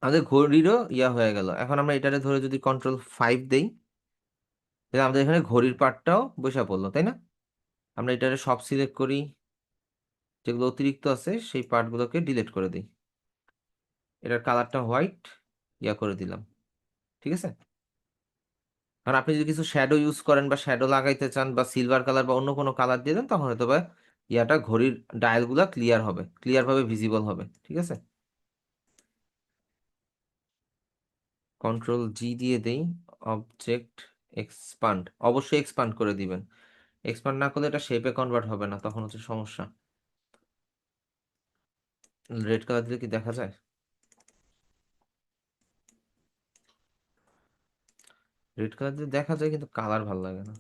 আমাদের ঘড়িরও ইয়া হয়ে গেল। এখন আমরা এটারে ধরে যদি কন্ট্রোল 5 দেই, তাহলে আমাদের এখানে ঘড়ির পার্টটাও বসে পড়লো, তাই না? আমরা এটারে সব সিলেক্ট করি, যেগুলো অতিরিক্ত আছে সেই পার্টগুলোকে ডিলিট করে দিই। এটার কালারটা হোয়াইট ইয়া করে দিলাম, ঠিক আছে। কারণ আপনি যদি কিছু শ্যাডো ইউজ করেন বা শ্যাডো লাগাইতে চান বা সিলভার কালার বা অন্য কোনো কালার দিয়ে দেন, তখন হয়তো বা ইয়াটা ঘড়ির ডায়ালগুলা ক্লিয়ার হবে, ক্লিয়ার ভাবে ভিজিবল হবে, ঠিক আছে। কন্ট্রোল জি দিয়ে দেই, অবজেক্ট এক্সপান্ড, অবশ্যই এক্সপান্ড করে দিবেন। এক্সপান্ড না করলে এটা শেপে কনভার্ট হবে না, তখন হচ্ছে সমস্যা। রেড কালার দিলে কি দেখা যায়? রেড কালার দিলে দেখা যায় কিন্তু কালার ভালো লাগে না।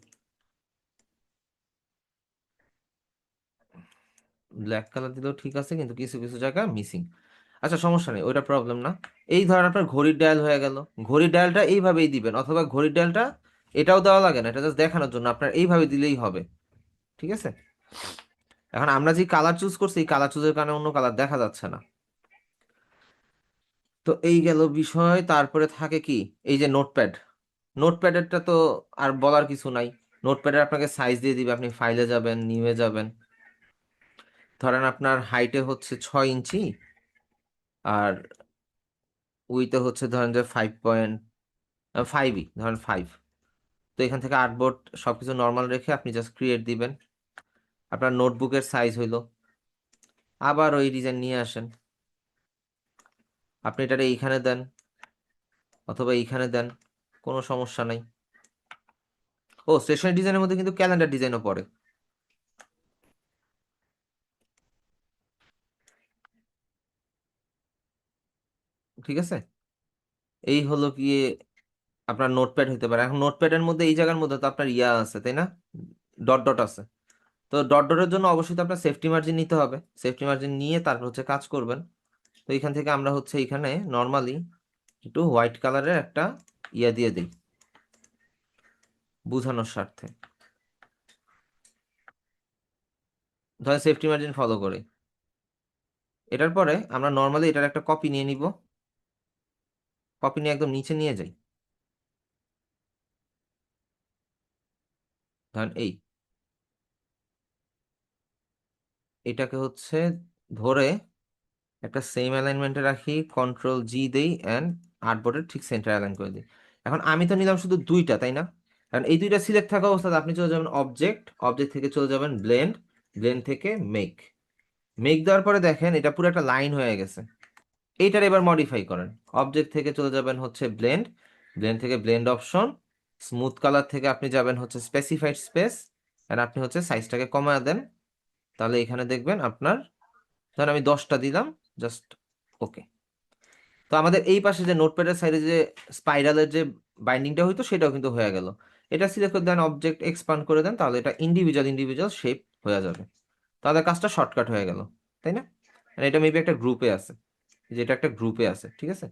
ব্ল্যাক কালার দিলেও ঠিক আছে, কিন্তু কিছু কিছু জায়গা মিসিং। আচ্ছা সমস্যা নেই, ওইটা প্রবলেম না। এই ধরেন আপনার ঘড়ির ডায়াল হয়ে গেল, ঘড়ির ডায়ালটা এইভাবেই দিবেন, অথবা ঘড়ির ডায়ালটা এটাও দেওয়া লাগে না, এটা জাস্ট দেখানোর জন্য আপনার এইভাবে দিলেই হবে। ঠিক আছে। এখন আমরা যে কালার চুজ করছি, এই কালার চুজের কারণে অন্য কালার দেখা যাচ্ছে না। তো এই গেল বিষয়। তারপরে থাকে কি, এই যে নোটপ্যাড, নোটপ্যাডেরটা তো আর বলার কিছু নাই। নোটপ্যাডের আপনাকে সাইজ দিয়ে দিবে, আপনি ফাইলে যাবেন, নিউয়ে যাবেন। ধরেন আপনার হাইটে হচ্ছে 6 ইঞ্চি, আর উইতে হচ্ছে ধরেন যে 5.5ই, ধরেন 5। তো এখান থেকে আর্টবোর্ড সবকিছু নর্মাল রেখে আপনি জাস্ট ক্রিয়েট দিবেন। আপনার নোটবুকের সাইজ হইলো, আবার ওই ডিজাইন নিয়ে আসেন, আপনি এটারে এইখানে দেন অথবা এইখানে দেন, কোনো সমস্যা নাই। ও, স্টেশনারি ডিজাইনের মধ্যে কিন্তু ক্যালেন্ডার ডিজাইনও পড়ে। ঠিক আছে। এই হলো গিয়ে আপনার নোটপ্যাড হইতে পারে। এখন নোটপ্যাডের মধ্যে এই জায়গার মধ্যে তো আপনার ইয়া আছে, তাই না? ডট ডট আছে। তো ডট ডটের জন্য অবশ্যই তো আপনার সেফটি মার্জিন নিতে হবে। সেফটি মার্জিন নিয়ে তারপর হচ্ছে কাজ করবেন। তো এখান থেকে আমরা হচ্ছে এখানে নর্মালি একটু হোয়াইট কালারের একটা ইয়া দিয়ে দিই বোঝানোর স্বার্থে, ধরেন সেফটি মার্জিন ফলো করে। এটার পরে আমরা নর্মালি এটার একটা কপি নিয়ে নিব, কপি নিয়ে একদম নিচে নিয়ে যাই। ধরেন এটাকে হচ্ছে ধরে একটা সেম অ্যালাইনমেন্টে রাখি, কন্ট্রোল G দেই, অ্যান্ড আর্টবোর্ডের ঠিক সেন্টার অ্যালাইন করে দিই। এখন আমি তো নিলাম শুধু দুইটা, তাই না? কারণ এই দুইটা সিলেক্ট থাকা অবস্থায় আপনি চলে যাবেন অবজেক্ট, অবজেক্ট থেকে চলে যাবেন ব্লেন্ড, ব্লেন্ড থেকে মেক। মেক দেওয়ার পরে দেখেন এটা পুরো একটা লাইন হয়ে গেছে। এইটার এবার মডিফাই করেন। অবজেক্ট থেকে চলে যাবেন হচ্ছে ব্লেন্ড, ব্লেন্ড থেকে ব্লেন্ড অপশন, স্মুথ কালার থেকে আপনি যাবেন হচ্ছে স্পেসিফাইড স্পেস, আর আপনি হচ্ছে সাইজটাকে কমায় দেন। তাহলে এখানে দেখবেন আপনার, ধরেন আমি 10টা দিলাম, জাস্ট ওকে। তো আমাদের এই পাশে যে নোটপ্যাডের সাইডে যে স্পাইরালের যে বাইন্ডিংটা হইতো সেটাও কিন্তু হয়ে গেল। এটা সিলেক্ট করে দেন, অবজেক্ট এক্সপান্ড করে দেন, তাহলে এটা ইন্ডিভিজুয়াল ইন্ডিভিজুয়াল শেপ হয়ে যাবে। তাহলে কাজটা শর্টকাট হয়ে গেল, তাই না? আর এটা মেবি একটা গ্রুপে আছে, যেটা একটা গ্রুপে আছে। ঠিক আছে।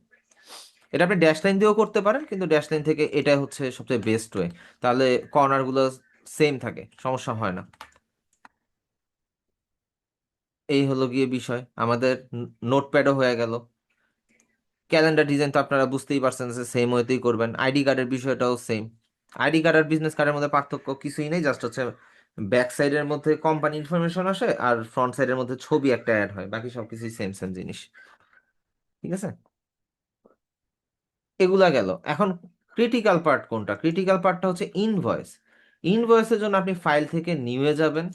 এটা আপনি ড্যাশ লাইন দিয়েও করতে পারেন, কিন্তু ড্যাশ লাইন থেকে এটা হচ্ছে সবচেয়ে বেস্ট ওয়ে। তাহলে কর্নার গুলো সেম থাকে, সমস্যা হয় না। এই হলো গিয়ে বিষয় আমাদের। নোটপ্যাডও হয়ে গেল। ক্যালেন্ডার ডিজাইন তো আপনারা বুঝতেই পারছেন যে সেম ওয়েতেই করবেন। আইডি কার্ডের বিষয়টাও সেম। আইডি কার্ড আর বিজনেস কার্ডের মধ্যে পার্থক্য কিছুই নেই, জাস্ট হচ্ছে ব্যাক সাইডের মধ্যে কোম্পানি ইনফরমেশন আসে, আর ফ্রন্ট সাইডের মধ্যে ছবি একটা অ্যাড হয়, বাকি সবকিছুই সেম সেম জিনিস। ঠিক আছে। এগুলা গেল। এখন ক্রিটিক্যাল পার্ট কোনটা? ক্রিটিক্যাল পার্টটা হচ্ছে ইনভয়েস। ইনভয়েসের জন্য আপনি ফাইল থেকে নিউয়ে যাবেন,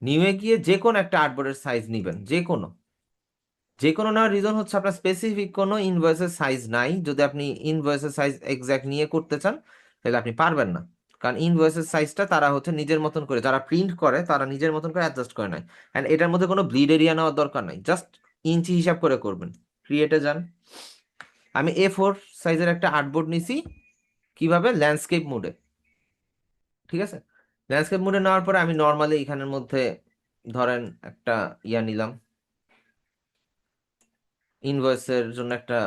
নিউয়ে গিয়ে যে কোনো একটা আর্টবোর্ডের সাইজ নিবেন, যে কোনো। যে কোনো নেওয়ার রিজন হচ্ছে আপনার স্পেসিফিক কোনো ইনভয়েসের সাইজ নাই। যদি আপনি ইনভয়েসের সাইজ এক্সাক্ট নিয়ে করতে চান, তাহলে আপনি পারবেন না। কারণ ইনভয়েসের সাইজটা তারা হচ্ছে নিজের মতন করে, যারা প্রিন্ট করে তারা নিজের মতন করে অ্যাডজাস্ট করে নেয়। অ্যান্ড এটার মধ্যে কোনো ব্লিড এরিয়া নেওয়ার দরকার নাই, জাস্ট ইঞ্চি হিসাব করে করবেন। ক্রিয়েটে যান। আমি A4 সাইজের একটা আর্টবোর্ড নিছি। কিভাবে? ল্যান্ডস্কেপ মোডে। ঠিক আছে। ল্যান্ডস্কেপ মোডে নেওয়ার পরে আমি নর্মালি এখানের মধ্যে ধরেন একটা ইয়া নিলাম, ইনভয়েসের জন্য একটা,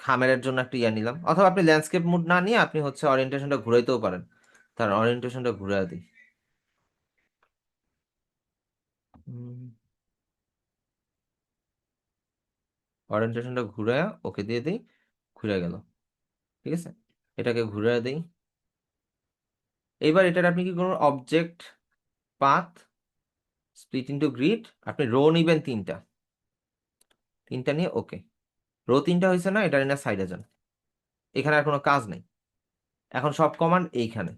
খামেরের জন্য একটা ইয়া নিলাম। অথবা আপনি ল্যান্ডস্কেপ মোড না নিয়ে আপনি হচ্ছে অরিয়েন্টেশনটা ঘুরাইতেও পারেন। তার অরিয়েন্টেশনটা ঘুরে দিই। অরিয়েন্টেশনটা ঘুরে ওকে দিয়ে দিই, ঘুরে গেল। ঠিক আছে। এটাকে ঘুরে দিই। এবার এটার আপনি কি করুন, object, path, split into grid, আপনি রো নিবেন তিনটা, তিনটা নিয়ে ওকে। রো তিনটা হয়েছে না, এটা নিয়ে সাইডে যান। এখানে আর কোনো কাজ নেই। এখন সব কমান্ড এইখানে।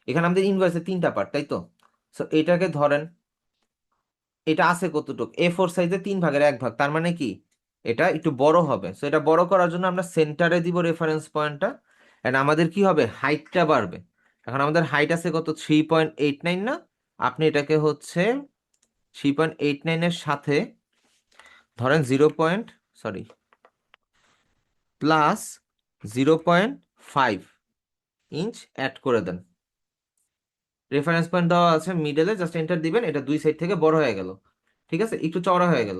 এখানে আমাদের ইনভয়েসে তিনটা পার্ট, তাই তো? সো এটাকে ধরেন, এটা আছে কতটুক, A4 সাইজে 3/1 ভাগ, তার মানে কি এটা একটু বড় হবে। সো এটা বড় করার জন্য আমরা সেন্টারে দিব রেফারেন্স পয়েন্টটা, এন্ড আমাদের কি হবে, হাইটটা বাড়বে। এখন আমাদের হাইট আছে কত, 3.89 না? আপনি এটাকে হচ্ছে 3.89-এর সাথে ধরেন প্লাস 0.5 ইঞ্চ অ্যাড করে দেন। রেফারেন্স পয়েন্ট দেওয়া আছে মিডলে, জাস্ট এন্টার দিবেন, এটা দুই সাইড থেকে বড় হয়ে গেল, ঠিক আছে, একটু চওড়া হয়ে গেল।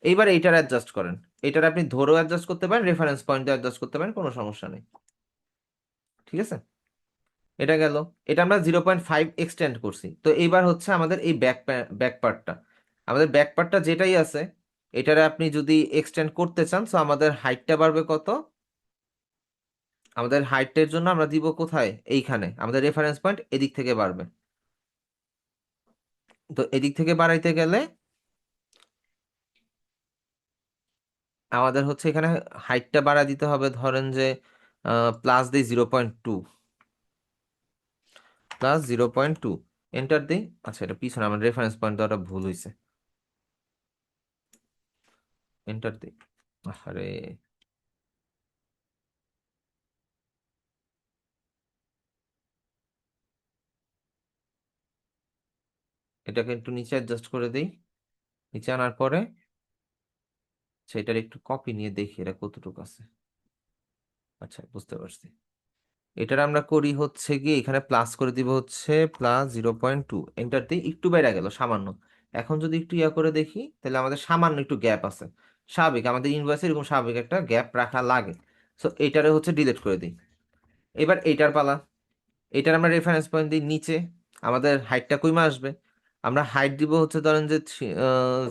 এইবার এইটার অ্যাডজাস্ট করেন। এটার আপনি ধরেও অ্যাডজাস্ট করতে পারেন, রেফারেন্স পয়েন্ট অ্যাডজাস্ট করতে পারেন, কোনো সমস্যা নেই, ঠিক আছে। এটা গেল। এটা আমরা 0.5 এক্সটেন্ড করছি। তো এইবার হচ্ছে আমাদের এই ব্যাক পার্টটা, আমাদের ব্যাক পার্টটা যেটাই আছে, এটারে আপনি যদি এক্সটেন্ড করতে চান, তো আমাদের হাইটটা বাড়বে কত, আমাদের হাইটের জন্য আমরা দিব কোথায়, এইখানে আমাদের রেফারেন্স পয়েন্ট এদিক থেকে বাড়বে। তো এদিক থেকে বাড়াইতে গেলে আমাদের হচ্ছে এখানে হাইটটা বাড়া দিতে হবে, ধরেন যে প্লাস দিই 0.2, প্লাস 0.2, এন্টার দিই। আচ্ছা, এটা পিছনে আমার রেফারেন্স পয়েন্ট দেওয়াটা ভুল হয়েছে, এন্টার দিই। আরে, এটাকে একটু নিচে অ্যাডজাস্ট করে দিই। নিচে আনার পরে সেটার একটু কপি নিয়ে দেখি এটা কতটুকু আছে। আচ্ছা, বুঝতে পারছি। এটার আমরা করি হচ্ছে গিয়ে এখানে প্লাস করে দিব হচ্ছে +0.2, এন্টার দিই, একটু বেড়ে গেল সামান্য। এখন যদি একটু ইয়া করে দেখি, তাহলে আমাদের সামান্য একটু গ্যাপ আছে। স্বাভাবিক, আমাদের ইনভয়েসে এরকম স্বাভাবিক একটা গ্যাপ রাখা লাগে। সো এইটারে হচ্ছে ডিলিট করে দিই। এবার এইটার পালা। এটার আমরা রেফারেন্স পয়েন্ট দিই নিচে, আমাদের হাইটটা কইমা আসবে। আমরা হাইট দিব হচ্ছে ধরেন যে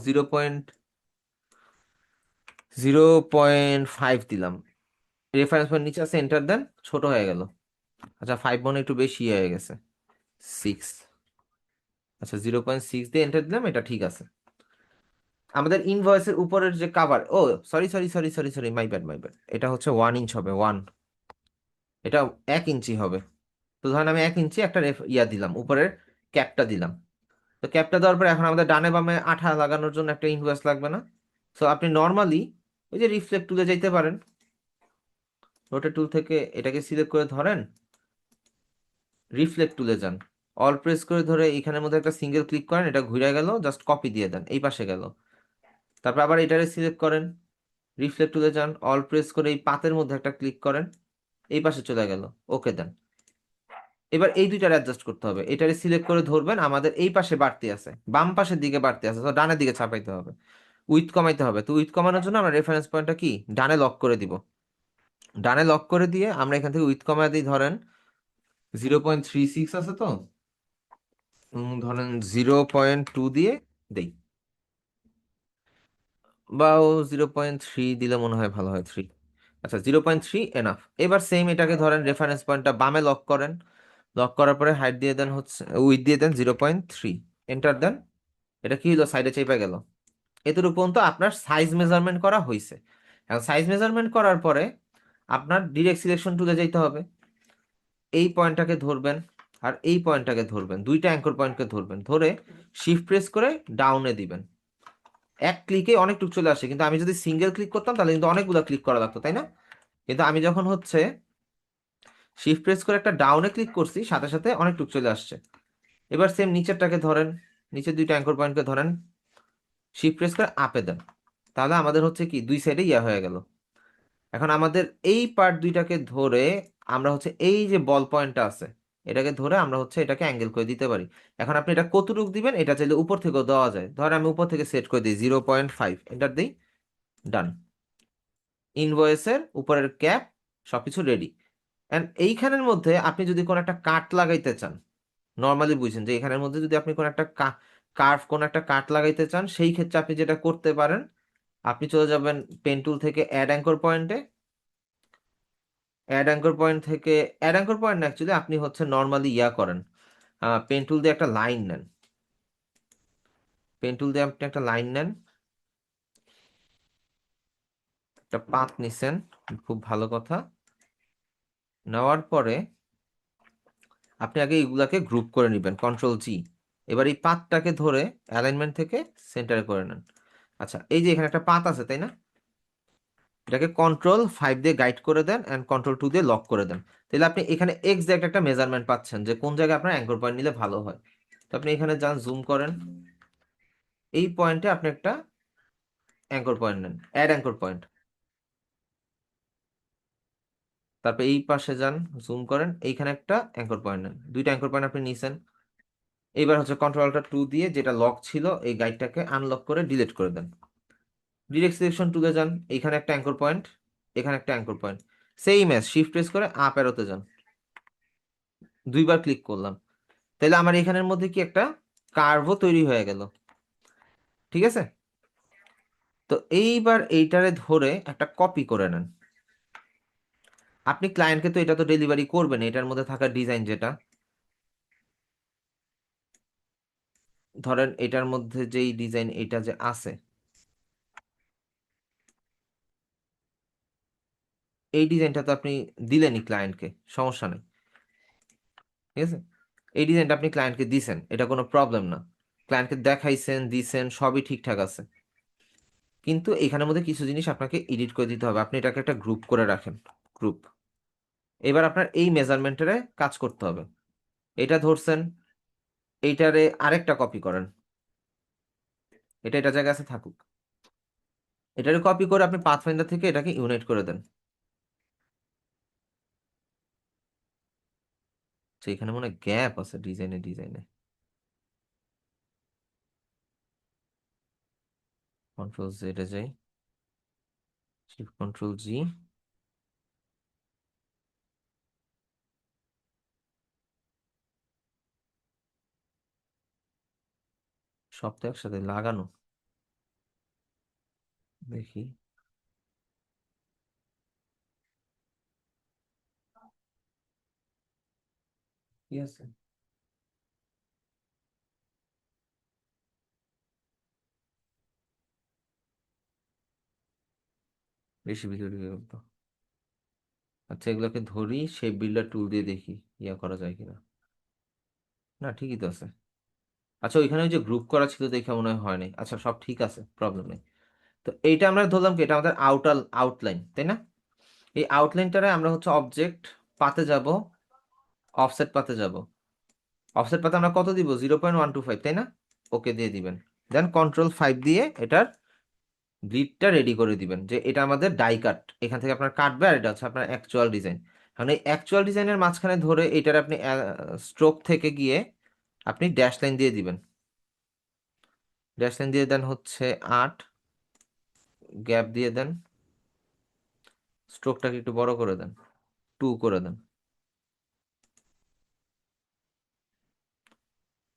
0.05 দিলাম। রেফারেন্স পয়েন্ট নিচে আছে, এন্টার দেন, ছোট হয়ে গেল। আচ্ছা, 5 মনে একটু বেশি হয়ে গেছে, 6। আচ্ছা, 0.6 দিয়ে এন্টার দিলাম, এটা ঠিক আছে। আমাদের ইনভয়েসের উপরের যে cover, oh sorry sorry sorry sorry sorry, my bad my bad, এটা হচ্ছে 1 ইঞ্চ হবে, 1, এটা 1 ইঞ্চি হবে। তো ধরেন আমি 1 ইঞ্চি একটা ইয়া দিলাম, উপরের ক্যাপটা দিলাম। তো ক্যাপটা দেওয়ার পরে এখন আমাদের ডানে বামে আঠা লাগানোর জন্য একটা ইনভয়েস লাগবে না? সো আপনি নর্মালি ওই যে রিফ্লেক্ট টুলে যাইতে পারেন, রোটেট টুল থেকে এটাকে সিলেক্ট করে ধরেন, রিফ্লেক্ট টুলে যান, অল প্রেস করে ধরে এখানের মধ্যে একটা সিঙ্গেল ক্লিক করেন, এটা ঘুরে গেল, জাস্ট কপি দিয়ে দেন, এই পাশে গেল। তারপর আবার এটারে সিলেক্ট করেন, রিফ্লেক্ট টুলে যান, অল প্রেস করে এই পাতের মধ্যে একটা ক্লিক করেন, এই পাশে চলে গেল, ওকে দেন। এবার এই দুইটার অ্যাডজাস্ট করতে হবে, এটারে সিলেক্ট করে ধরবেন, আমাদের এই পাশে বাড়তি আছে, বাম পাশের দিকে বাড়তি আছে, তো ডানের দিকে চাপাইতে হবে। উইথ কমাইতে হবে, তো উইথ কমানোর জন্য আমরা রেফারেন্স পয়েন্টটা কি ডানে লক করে দিব। ডানে লক করে দিয়ে আমরা এখান থেকে উইথ কমায় দিই, ধরেন 0.36 আছে তো, ধরেন 0.2 দিয়ে দেই, বা ও 0.3 দিলে মনে হয় ভালো হয়, 3। আচ্ছা, 0.3 এনাফ। এবার সেম এটাকে ধরেন রেফারেন্স পয়েন্টটা বামে লক করেন, লক করার পরে হাইট দিয়ে দেন হচ্ছে, উইথ দিয়ে দেন 0.3, এন্টার দেন। এটা কি হলো, সাইডে চেপে গেল। এতটুকু পর্যন্ত আপনার সাইজ মেজারমেন্ট করা হয়েছে। এখন সাইজ মেজারমেন্ট করার পরে আপনার ডিরেক্ট সিলেকশন টুলে যাইতে হবে, এই পয়েন্টটাকে ধরবেন আর এই পয়েন্টটাকে ধরবেন, দুইটা অ্যাঙ্কর পয়েন্টকে ধরবেন, ধরে শিফট প্রেস করে ডাউনে দিবেন। এক ক্লিকে অনেকটুকু চলে আসে, কিন্তু আমি যদি সিঙ্গেল ক্লিক করতাম তাহলে কিন্তু অনেকগুলো ক্লিক করা লাগতো, তাই না? কিন্তু আমি যখন হচ্ছে শিফট প্রেস করে একটা ডাউনে ক্লিক করছি, সাথে সাথে অনেকটুকু চলে আসছে। এবার সেম নিচেরটাকে ধরেন, নিচের দুইটা অ্যাঙ্কর পয়েন্টকে ধরেন, শিফট প্রেস করে আপে দেন, তাহলে আমাদের হচ্ছে কি দুই সাইডে ইয়া হয়ে গেল। এখন আমাদের এই পার্ট দুইটাকে ধরে আমরা হচ্ছে এই যে বল পয়েন্টটা আছে, এটাকে ধরে আমরা হচ্ছে এটাকে অ্যাঙ্গেল করে দিতে পারি। এখন আপনি এটা কতটুকু দিবেন, এটা চাইলে উপর থেকেও দেওয়া যায়, ধর আমি উপর থেকে সেট করে দিই 0.5, এন্টার দিই, ডান। ইনভয়েসের উপরের ক্যাপ সবকিছু রেডি। এন্ড এইখানের মধ্যে আপনি যদি কোনো একটা কাট লাগাইতে চান, নর্মালি বুঝছেন যে এখানের মধ্যে যদি আপনি কোনো একটা কার্ভ, কোনো একটা কাট লাগাইতে চান, সেই ক্ষেত্রে আপনি যেটা করতে পারেন, আপনি চলে যাবেন পেন টুল থেকে অ্যাড অ্যাঙ্কর পয়েন্টে, অ্যাড অ্যাঙ্কর পয়েন্ট থেকে, অ্যাড অ্যাঙ্কর পয়েন্ট অ্যাকচুয়ালি আপনি হচ্ছে নর্মালি ইয়া করেন, পেন টুল দিয়ে একটা লাইন নেন, পেন টুল দিয়ে আপনি একটা লাইন নেন, একটা পাথ নিছেন, খুব ভালো কথা। নেওয়ার পরে আপনি আগে এগুলাকে গ্রুপ করে নেবেন, কন্ট্রোল G। এবার এই পাথটাকে ধরে অ্যালাইনমেন্ট থেকে সেন্টারে করে নেন। আচ্ছা, এই যে এখানে একটা পাথ আছে, তাই না? এটাকে কন্ট্রোল 5 দিয়ে গাইড করে দেন অ্যান্ড কন্ট্রোল 2 দিয়ে লক করে দেন। তাহলে আপনি এখানে এক্সাক্ট একটা মেজারমেন্ট পাচ্ছেন যে কোন জায়গায় আপনার অ্যাঙ্কর পয়েন্ট নিলে ভালো হয়। তো আপনি এখানে যান, জুম করেন, এই পয়েন্টে আপনি একটা অ্যাঙ্কর পয়েন্ট নেন, অ্যাড অ্যাঙ্কর পয়েন্ট। তারপর এই পাশে যান, জুম করেন, এইখানে একটা অ্যাঙ্কর পয়েন্ট নেন, দুইটা অ্যাঙ্কর পয়েন্ট আপনি নিছেন। এইবার হচ্ছে কন্ট্রোল-2 দিয়ে যেটা লক ছিল এই গাইডটাকে আনলক করে ডিলিট করে দেন। ডিরেক্ট সিলেকশন টুলে যান, এইখানে একটা অ্যাঙ্কর পয়েন্ট, এখানে একটা anchor point, same S shift press করে আপ অ্যারোতে যান, দুইবার ক্লিক করলাম। তাহলে আমার এখানের মধ্যে কি একটা কার্ভও তৈরি হয়ে গেল। ঠিক আছে, তো এইবার এইটারে ধরে একটা কপি করে নেন। আপনি ক্লায়েন্টকে তো এটা তো ডেলিভারি করবেন, এটার মধ্যে থাকা ডিজাইন যেটা, ধরেন এটার মধ্যে যেই ডিজাইন এটা যে আছে, এই ডিজাইনটা তো আপনি দিলেনই ক্লায়েন্টকে, সমস্যা নেই। ঠিক আছে, এই ডিজাইনটা আপনি ক্লায়েন্টকে দিছেন, এটা কোনো প্রবলেম না, ক্লায়েন্টকে দেখাইছেন, দিছেন, সবই ঠিকঠাক আছে। কিন্তু এখানের মধ্যে কিছু জিনিস আপনাকে এডিট করে দিতে হবে। আপনি এটাকে একটা গ্রুপ করে রাখেন, গ্রুপ। এবার আপনার এই মেজারমেন্টের কাজ করতে হবে। এটা ধরছেন, এইটারে আরেকটা কপি করেন, এটা জায়গায় আছে থাকুক। এটারে কপি করে আপনি পাথফাইন্ডার থেকে এটাকে ইউনাইট করে দেন। তো এখানে মনে হয় গ্যাপ আছে ডিজাইনে ডিজাইনে। কন্ট্রোল-Z এ যাই, শিফট-কন্ট্রোল-G, সব তো একসাথে লাগানো, দেখি। কি আছে, বেশি ভিতরে ঢুকে গেল তো। আচ্ছা, এগুলোকে ধরি, শেপ বিল্ডার টুল দিয়ে দেখি ইয়া করা যায় কিনা। না, ঠিকই তো আছে। আচ্ছা, ওইখানে ওই যে গ্রুপ করা ছিল দেখে মনে হয় হয়নি। আচ্ছা, সব ঠিক আছে, প্রবলেম নেই। তো এইটা আমরা ধরলাম কি এটা আমাদের আউটলাইন, তাই না? এই আউটলাইনটারে আমরা হচ্ছে অবজেক্ট পাতে যাব, অফসেট পাতে যাব। অফসেট পাতে আমরা কত দিব? 0.125, তাই না? ওকে দিয়ে দিবেন। দেন কন্ট্রোল-5 দিয়ে এটার গ্রিডটা রেডি করে দিবেন, যে এটা আমাদের ডাই কাট, এখান থেকে আপনার কাটবে, আর এটা হচ্ছে আপনার অ্যাকচুয়াল ডিজাইন। কারণ এই অ্যাকচুয়াল ডিজাইনের মাঝখানে ধরে এটার আপনি স্ট্রোক থেকে গিয়ে আপনি ড্যাশ লাইন দিয়ে দিবেন। ড্যাশ লাইন দিয়ে দেন হচ্ছে 8, গ্যাপ দিয়ে দেন, স্ট্রোকটাকে একটু বড় করে দেন, 2 করে দেন,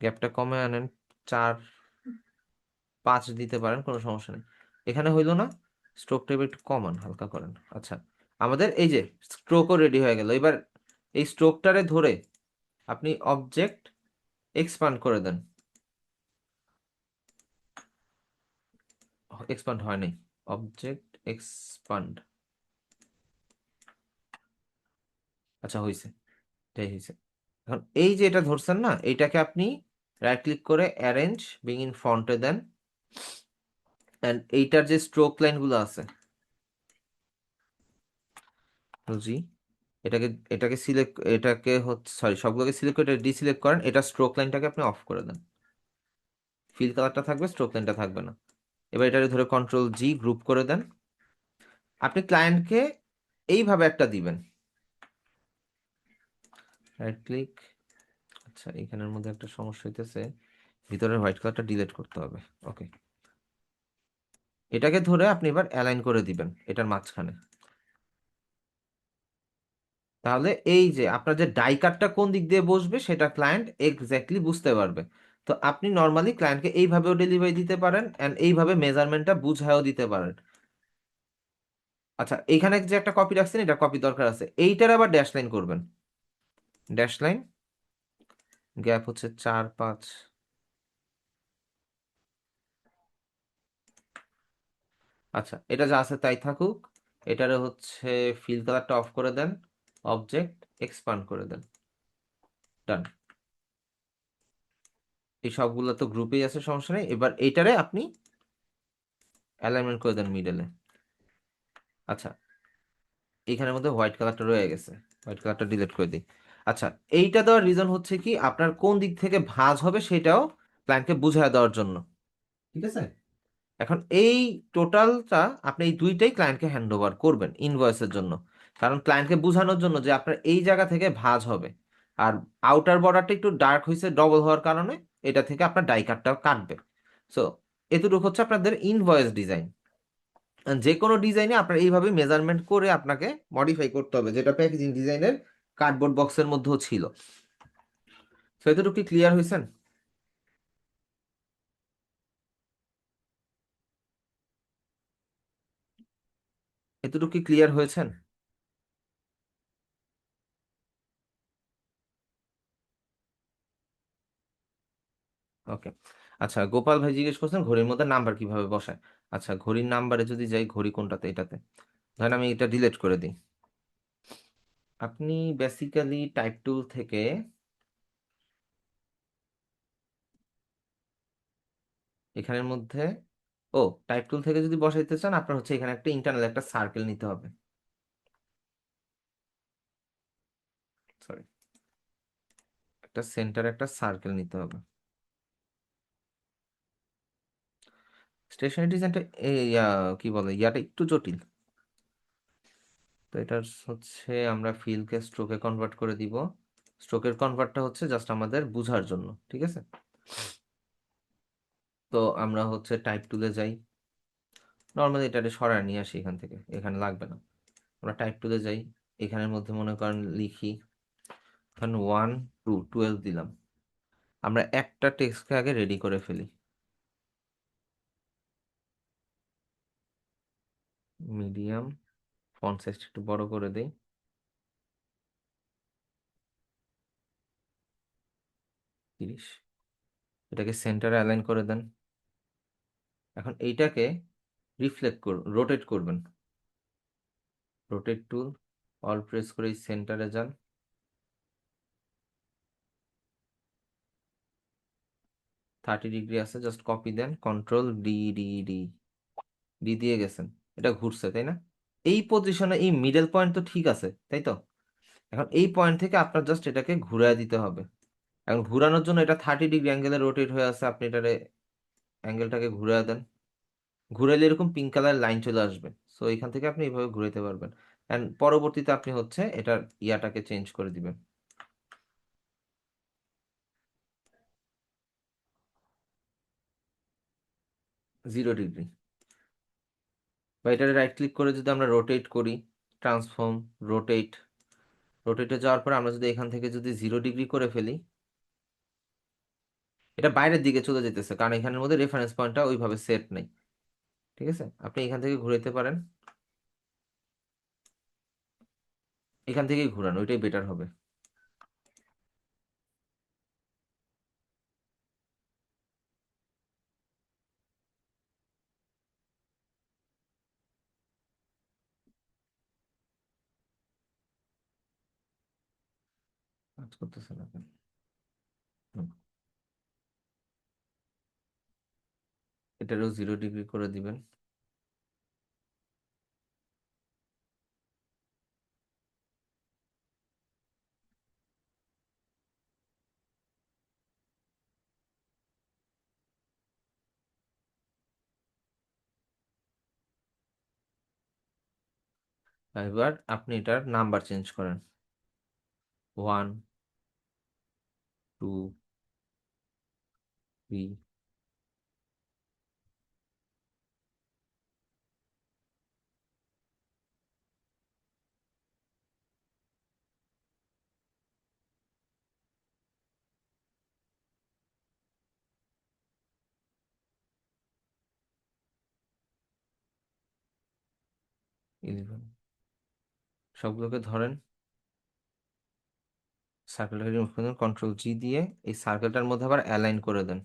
গ্যাপটা কমে আনেন, 4, 5 দিতে পারেন, কোনো সমস্যা নেই। এখানে হইলো না, স্ট্রোকটা এবার একটু কমান, হালকা করেন। আচ্ছা, আমাদের এই যে স্ট্রোকও রেডি হয়ে গেল। এবার এই স্ট্রোকটারে ধরে আপনি অবজেক্ট এক্সপান্ড করে দেন। এক্সপান্ড হয় নাই, অবজেক্ট এক্সপান্ড, আচ্ছা হয়েছে, এটাই হয়েছে। এখন এই যে এটা ধরছেন না, এইটাকে আপনি রাইট ক্লিক করে অ্যারেঞ্জ বিং ইন ফ্রন্টে দেন, এন্ড এইটার যে স্ট্রোক লাইনগুলো আছে, জি, এটাকে এটাকে সিলেক্ট, এটাকে হচ্ছে সরি সবগুলোকে সিলেক্ট করে এটা ডিসিলেক্ট করেন, এটা স্ট্রোক লাইনটাকে আপনি অফ করে দেন। ফিল কালারটা থাকবে, স্ট্রোক লাইনটা থাকবে না। এবার এটাকে ধরে কন্ট্রোল-G গ্রুপ করে দেন। আপনি ক্লায়েন্টকে এইভাবে একটা দিবেন, রাইট ক্লিক। আচ্ছা, এখানের মধ্যে একটা সমস্যা হইতেছে, ভিতরের হোয়াইট কালারটা ডিলিট করতে হবে। ওকে, এটাকে ধরে আপনি এবার অ্যালাইন করে দিবেন এটার মাঝখানে। তাহলে এই যে আপনার যে ডাই কাটটা কোন দিক দিয়ে বসবে সেটা ক্লায়েন্ট এক্স্যাক্টলি বুঝতে পারবে। তো আপনি নর্মালি ক্লায়েন্টকে এইভাবেও ডেলিভারি দিতে পারেন অ্যান্ড এইভাবে মেজারমেন্টটা বুঝায়ও দিতে পারেন। আচ্ছা, এইখানে যে একটা কপি রাখছেন, এটা কপি দরকার আছে, এইটার আবার ড্যাশ লাইন করবেন। ড্যাশ লাইন, গ্যাপ হচ্ছে 4, 5। আচ্ছা, এটা যা আছে তাই থাকুক। এটারে হচ্ছে ফিল কালারটা অফ করে দেন, অবজেক্ট এক্সপান্ড করে দেন, ডান। এই সবগুলো তো গ্রুপেই আছে, সমস্যা নেই। এবার এইটারে আপনি অ্যালাইনমেন্ট করে দেন মিডলে। আচ্ছা, এখানের মধ্যে হোয়াইট কালারটা রয়ে গেছে, হোয়াইট কালারটা ডিলিট করে দিই। আচ্ছা, এইটা দেওয়ার রিজন হচ্ছে কি আপনার কোন দিক থেকে ভাঁজ হবে সেটাও ক্লায়েন্টকে বুঝিয়ে দেওয়ার জন্য। ঠিক আছে, এখন এই টোটালটা আপনি এই দুইটাই ক্লায়েন্টকে হ্যান্ড ওভার করবেন ইনভয়েসের জন্য, কারণ ক্লায়েন্টকে বোঝানোর জন্য যে আপনার এই জায়গা থেকে ভাঁজ হবে। আর আউটার বর্ডারটা একটু ডার্ক হয়েছে ডবল হওয়ার কারণে এটা থেকে আপনার ডাই কাটটাও কাটবে। সো এতটুকু হচ্ছে আপনাদের ইনভয়েস ডিজাইন। যে কোনো ডিজাইনে আপনার এইভাবে মেজারমেন্ট করে আপনাকে মডিফাই করতে হবে, যেটা প্যাকেজিং ডিজাইনের কার্ডবোর্ড বক্সের মধ্যেও ছিল। তো এতটুকু কি ক্লিয়ার হয়েছেন? এতটুকু কি ক্লিয়ার হয়েছেন? ওকে। আচ্ছা, গোপাল ভাই জিজ্ঞেস করছেন ঘড়ির মধ্যে নাম্বার কিভাবে বসায়। আচ্ছা, ঘড়ির নাম্বারে যদি যাই, ঘড়ি কোনটাতে, এটাতে, ধরেন আমি এটা ডিলিট করে দিই। আপনি বেসিক্যালি টাইপ টুল থেকে এখানের মধ্যে, ও, টাইপ টুল থেকে যদি বসাইতে চান আপনার হচ্ছে এখানে একটা ইন্টারনাল একটা সার্কেল নিতে হবে। সরি, একটা সেন্টার একটা সার্কেল নিতে হবে। স্টেশনারি ডিজাইনটা কি বলে, ইয়াটা একটু জটিল। তো এটা হচ্ছে আমরা ফিলকে স্ট্রোকে কনভার্ট করে দিব। স্ট্রোকের কনভার্টটা হচ্ছে জাস্ট আমাদের বুঝার জন্য, ঠিক আছে। তো আমরা হচ্ছে টাইপ টুলে যাই, নর্মালি এটা সরায় নিয়ে আসি এখান থেকে, এখানে লাগবে না। আমরা টাইপ টুলে যাই, এখানের মধ্যে মনে করেন লিখি, এখন 1 to 12 দিলাম। আমরা একটা টেক্সটকে আগে রেডি করে ফেলি। মিডিয়াম, ফন্ট সাইজ একটু বড় করে দেই, 30। এটাকে সেন্টারে অ্যালাইন করে দেন। এখন এইটাকে রোটেট করবেন। রোটেট টুল, অল প্রেস করে সেন্টারে যান। 30 ডিগ্রি আছে, জাস্ট কপি দেন, control D, D, D, D দিয়ে গেছেন। এটা ঘুরছে তাই না? এই পজিশনে এই মিডল পয়েন্ট তো ঠিক আছে, তাই তো? এখন এই পয়েন্ট থেকে আপনার জাস্ট এটাকে ঘুরায় দিতে হবে। এখন ঘুরানোর জন্য এটা 30 ডিগ্রি অ্যাঙ্গেলে রোটেট হয়ে আছে, আপনি এটারে অ্যাঙ্গেলটাকে ঘুরায় দেন। ঘুরাইলে এরকম পিঙ্ক কালার লাইন চলে আসবে। সো এখান থেকে আপনি এইভাবে ঘুরাইতে পারবেন। অ্যান্ড পরবর্তীতে আপনি হচ্ছে এটার ইয়াটাকে চেঞ্জ করে দিবেন, 0 ডিগ্রি। বা এটারে রাইট ক্লিক করে যদি আমরা রোটেট করি, ট্রান্সফর্ম, রোটেট, রোটেটে যাওয়ার পর আমরা যদি এখান থেকে যদি 0 ডিগ্রি করে ফেলি, এটা বাইরের দিকে চলে যেতেছে কারণ এখানের মধ্যে রেফারেন্স পয়েন্টটা ওইভাবে সেট নেই। ঠিক আছে, আপনি এখান থেকে ঘুরাইতে পারেন, এখান থেকেই ঘুরান, ওইটাই বেটার হবে। কাজ করতেছে না কেন? হুম, এটারও 0 ডিগ্রি করে দিবেন। এবার আপনি এটার নাম্বার চেঞ্জ করেন, 1, 2, 3, 11, সবগুলোকে ধরেন, সার্কেলটাকে রিমুভ করে দেন, কন্ট্রোল G দিয়ে এই সার্কেলটার মধ্যে আবার অ্যালাইন করে দেন,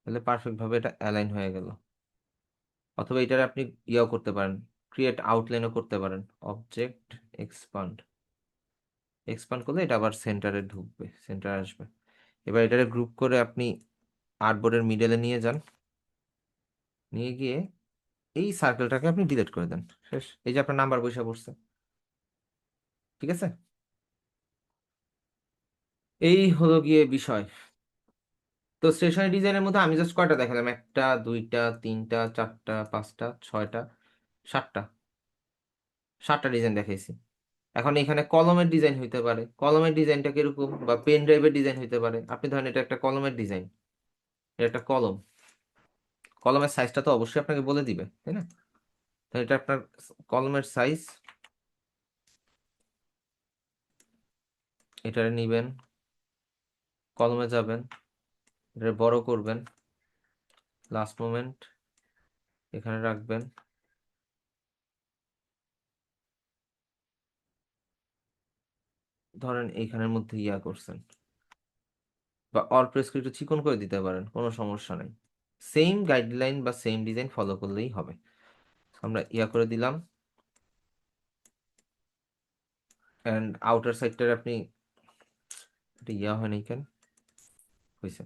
তাহলে পারফেক্ট ভাবে এটা অ্যালাইন হয়ে গেল। অথবা এটার আপনি ইয়াও করতে পারেন, ক্রিয়েট আউটলাইনও করতে পারেন, অবজেক্ট, এক্সপান্ড, এক্সপান্ড করলে এটা আবার সেন্টারে ঢুকবে, সেন্টারে আসবে। এবার এটারে গ্রুপ করে আপনি আর্টবোর্ডের মিডলে নিয়ে যান, নিয়ে গিয়ে এই সার্কেলটাকে আপনি ডিলিট করে দেন, শেষ। এই যে আপনার নাম্বার বসে পড়ছে, ঠিক আছে? এই হলো গিয়ে বিষয়। তো স্টেশনারি ডিজাইনের মধ্যে আমি জাস্ট কয়টা দেখালাম? একটা, দুইটা, তিনটা, চারটা, পাঁচটা, ছয়টা, সাতটা। সাতটা ডিজাইন দেখাইছি। এখন এখানে কলমের ডিজাইন হইতে পারে। কলমের ডিজাইনটা কিরকম? বা পেন ড্রাইভের ডিজাইন হইতে পারে। আপনি ধরেন এটা একটা কলমের ডিজাইন, এটা একটা কলম। কলমের সাইজটা তো অবশ্যই আপনাকে বলে দিবে, তাই না? তো এটা আপনার কলমের সাইজ। এটা নিবেন, কলমে যাবেন, এটা বড় করবেন, লাস্ট মোমেন্ট এখানে রাখবেন। ধরেন এইখানের মধ্যে ইয়া করছেন, বা অল্প প্রেস করে একটু চিকন করে দিতে পারেন, কোনো সমস্যা নেই। সেম গাইডলাইন বা সেম ডিজাইন ফলো করলেই হবে। আমরা ইয়া করে দিলাম। অ্যান্ড আউটার সাইডটার আপনি, এটা ইয়া হয় নাই কেন? হয়েছে।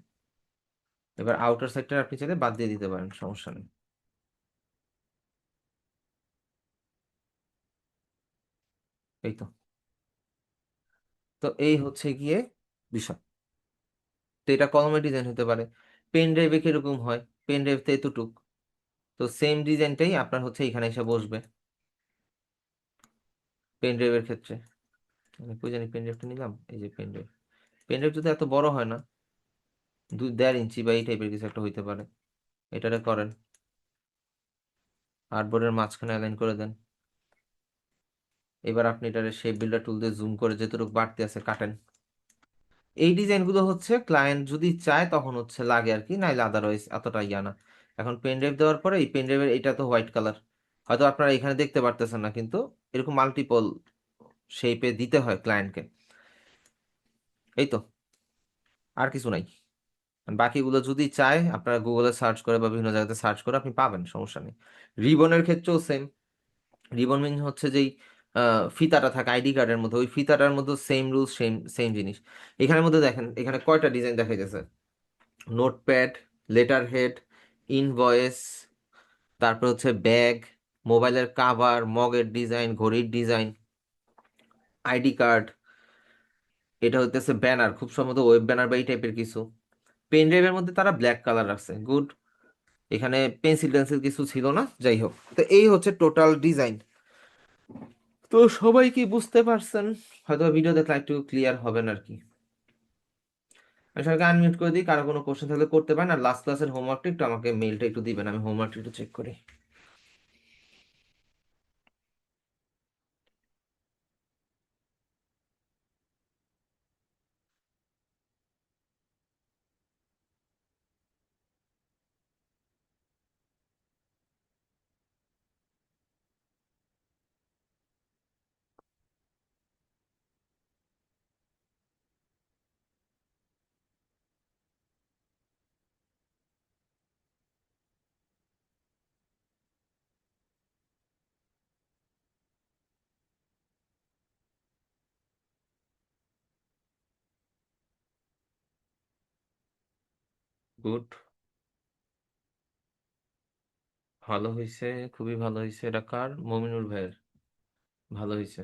এবার আউটার সাইডটা আপনি চাইলে বাদ দিয়ে দিতে পারেন, সমস্যা নেই। এই তো। তো এই হচ্ছে গিয়ে বিষয়। তো এটা কলমের ডিজাইন হতে পারে। পেন ড্রাইভে কিরকম হয়? পেন ড্রাইভ তো এতটুক। তো সেম ডিজাইনটাই আপনার হচ্ছে এখানে এসে বসবে পেন ড্রাইভের ক্ষেত্রে। আমি কই জানি পেন ড্রাইভটা নিলাম, এই যে পেন ড্রাইভ। পেন ড্রাইভ যদি এত বড় হয় না, 2.5 ইঞ্চি বা এই টাইপের কিছু একটা হইতে পারে। এটারে করেন, আর্টবোর্ডের মাঝখানে অ্যালাইন করে দেন। এবার আপনি এটারে শেপ বিল্ডার টুল দিয়ে জুম করে যেটুকু বাড়তি আছে কাটেন। এই ডিজাইনগুলো হচ্ছে ক্লায়েন্ট যদি চায় তখন হচ্ছে লাগে আর কি, নাইলে আদারওয়াইজ এতটা ইয়া না। এখন পেন ড্রাইভ দেওয়ার পরে এই পেন ড্রাইভের এটা তো হোয়াইট কালার, হয়তো আপনারা এখানে দেখতে পারতেছেন না, কিন্তু এরকম মাল্টিপল শেপে দিতে হয় ক্লায়েন্টকে। এই তো, আর কিছু নাই। বাকিগুলো যদি চায় আপনারা গুগলে সার্চ করে বা বিভিন্ন জায়গাতে সার্চ করে আপনি পাবেন, সমস্যা নেই। রিবনের ক্ষেত্রেও সেম। রিবন মিন হচ্ছে যেই ফিতাটা থাকে আইডি কার্ডের মধ্যে, ওই ফিতাটার মধ্যে সেম রুলস, সেম সেম জিনিস। এখানের মধ্যে দেখেন, এখানে কয়টা ডিজাইন দেখা যাচ্ছে? নোটপ্যাড, লেটার হেড, ইনভয়েস, তারপর হচ্ছে ব্যাগ, মোবাইলের কাভার, মগের ডিজাইন, ঘড়ির ডিজাইন, আইডি কার্ড। এটা হচ্ছে ব্যানার, খুব সম্ভবত ওয়েব ব্যানার বা এই টাইপের কিছু। পেন ড্রাইভের মধ্যে তারা ব্ল্যাক কালার রাখছে, গুড। এখানে পেন্সিল টেন্সিল কিছু ছিল না, যাই হোক। তো এই হচ্ছে টোটাল ডিজাইন। তো সবাই কি বুঝতে পারছেন? হয়তো ভিডিও দেখলে একটু ক্লিয়ার হবেন আর কি। আমি সবাইকে আনমিউট করে দিই, কারো কোনো কোশ্চেন থাকলে করতে পারেন। আর লাস্ট ক্লাসের হোমওয়ার্কটা একটু আমাকে মেইলটা একটু দিবেন, আমি হোমওয়ার্কটা একটু চেক করি। গুড, ভালো হয়েছে, খুবই ভালো হয়েছে। এটা কার? মমিনুর ভাইয়ের। ভালো হয়েছে।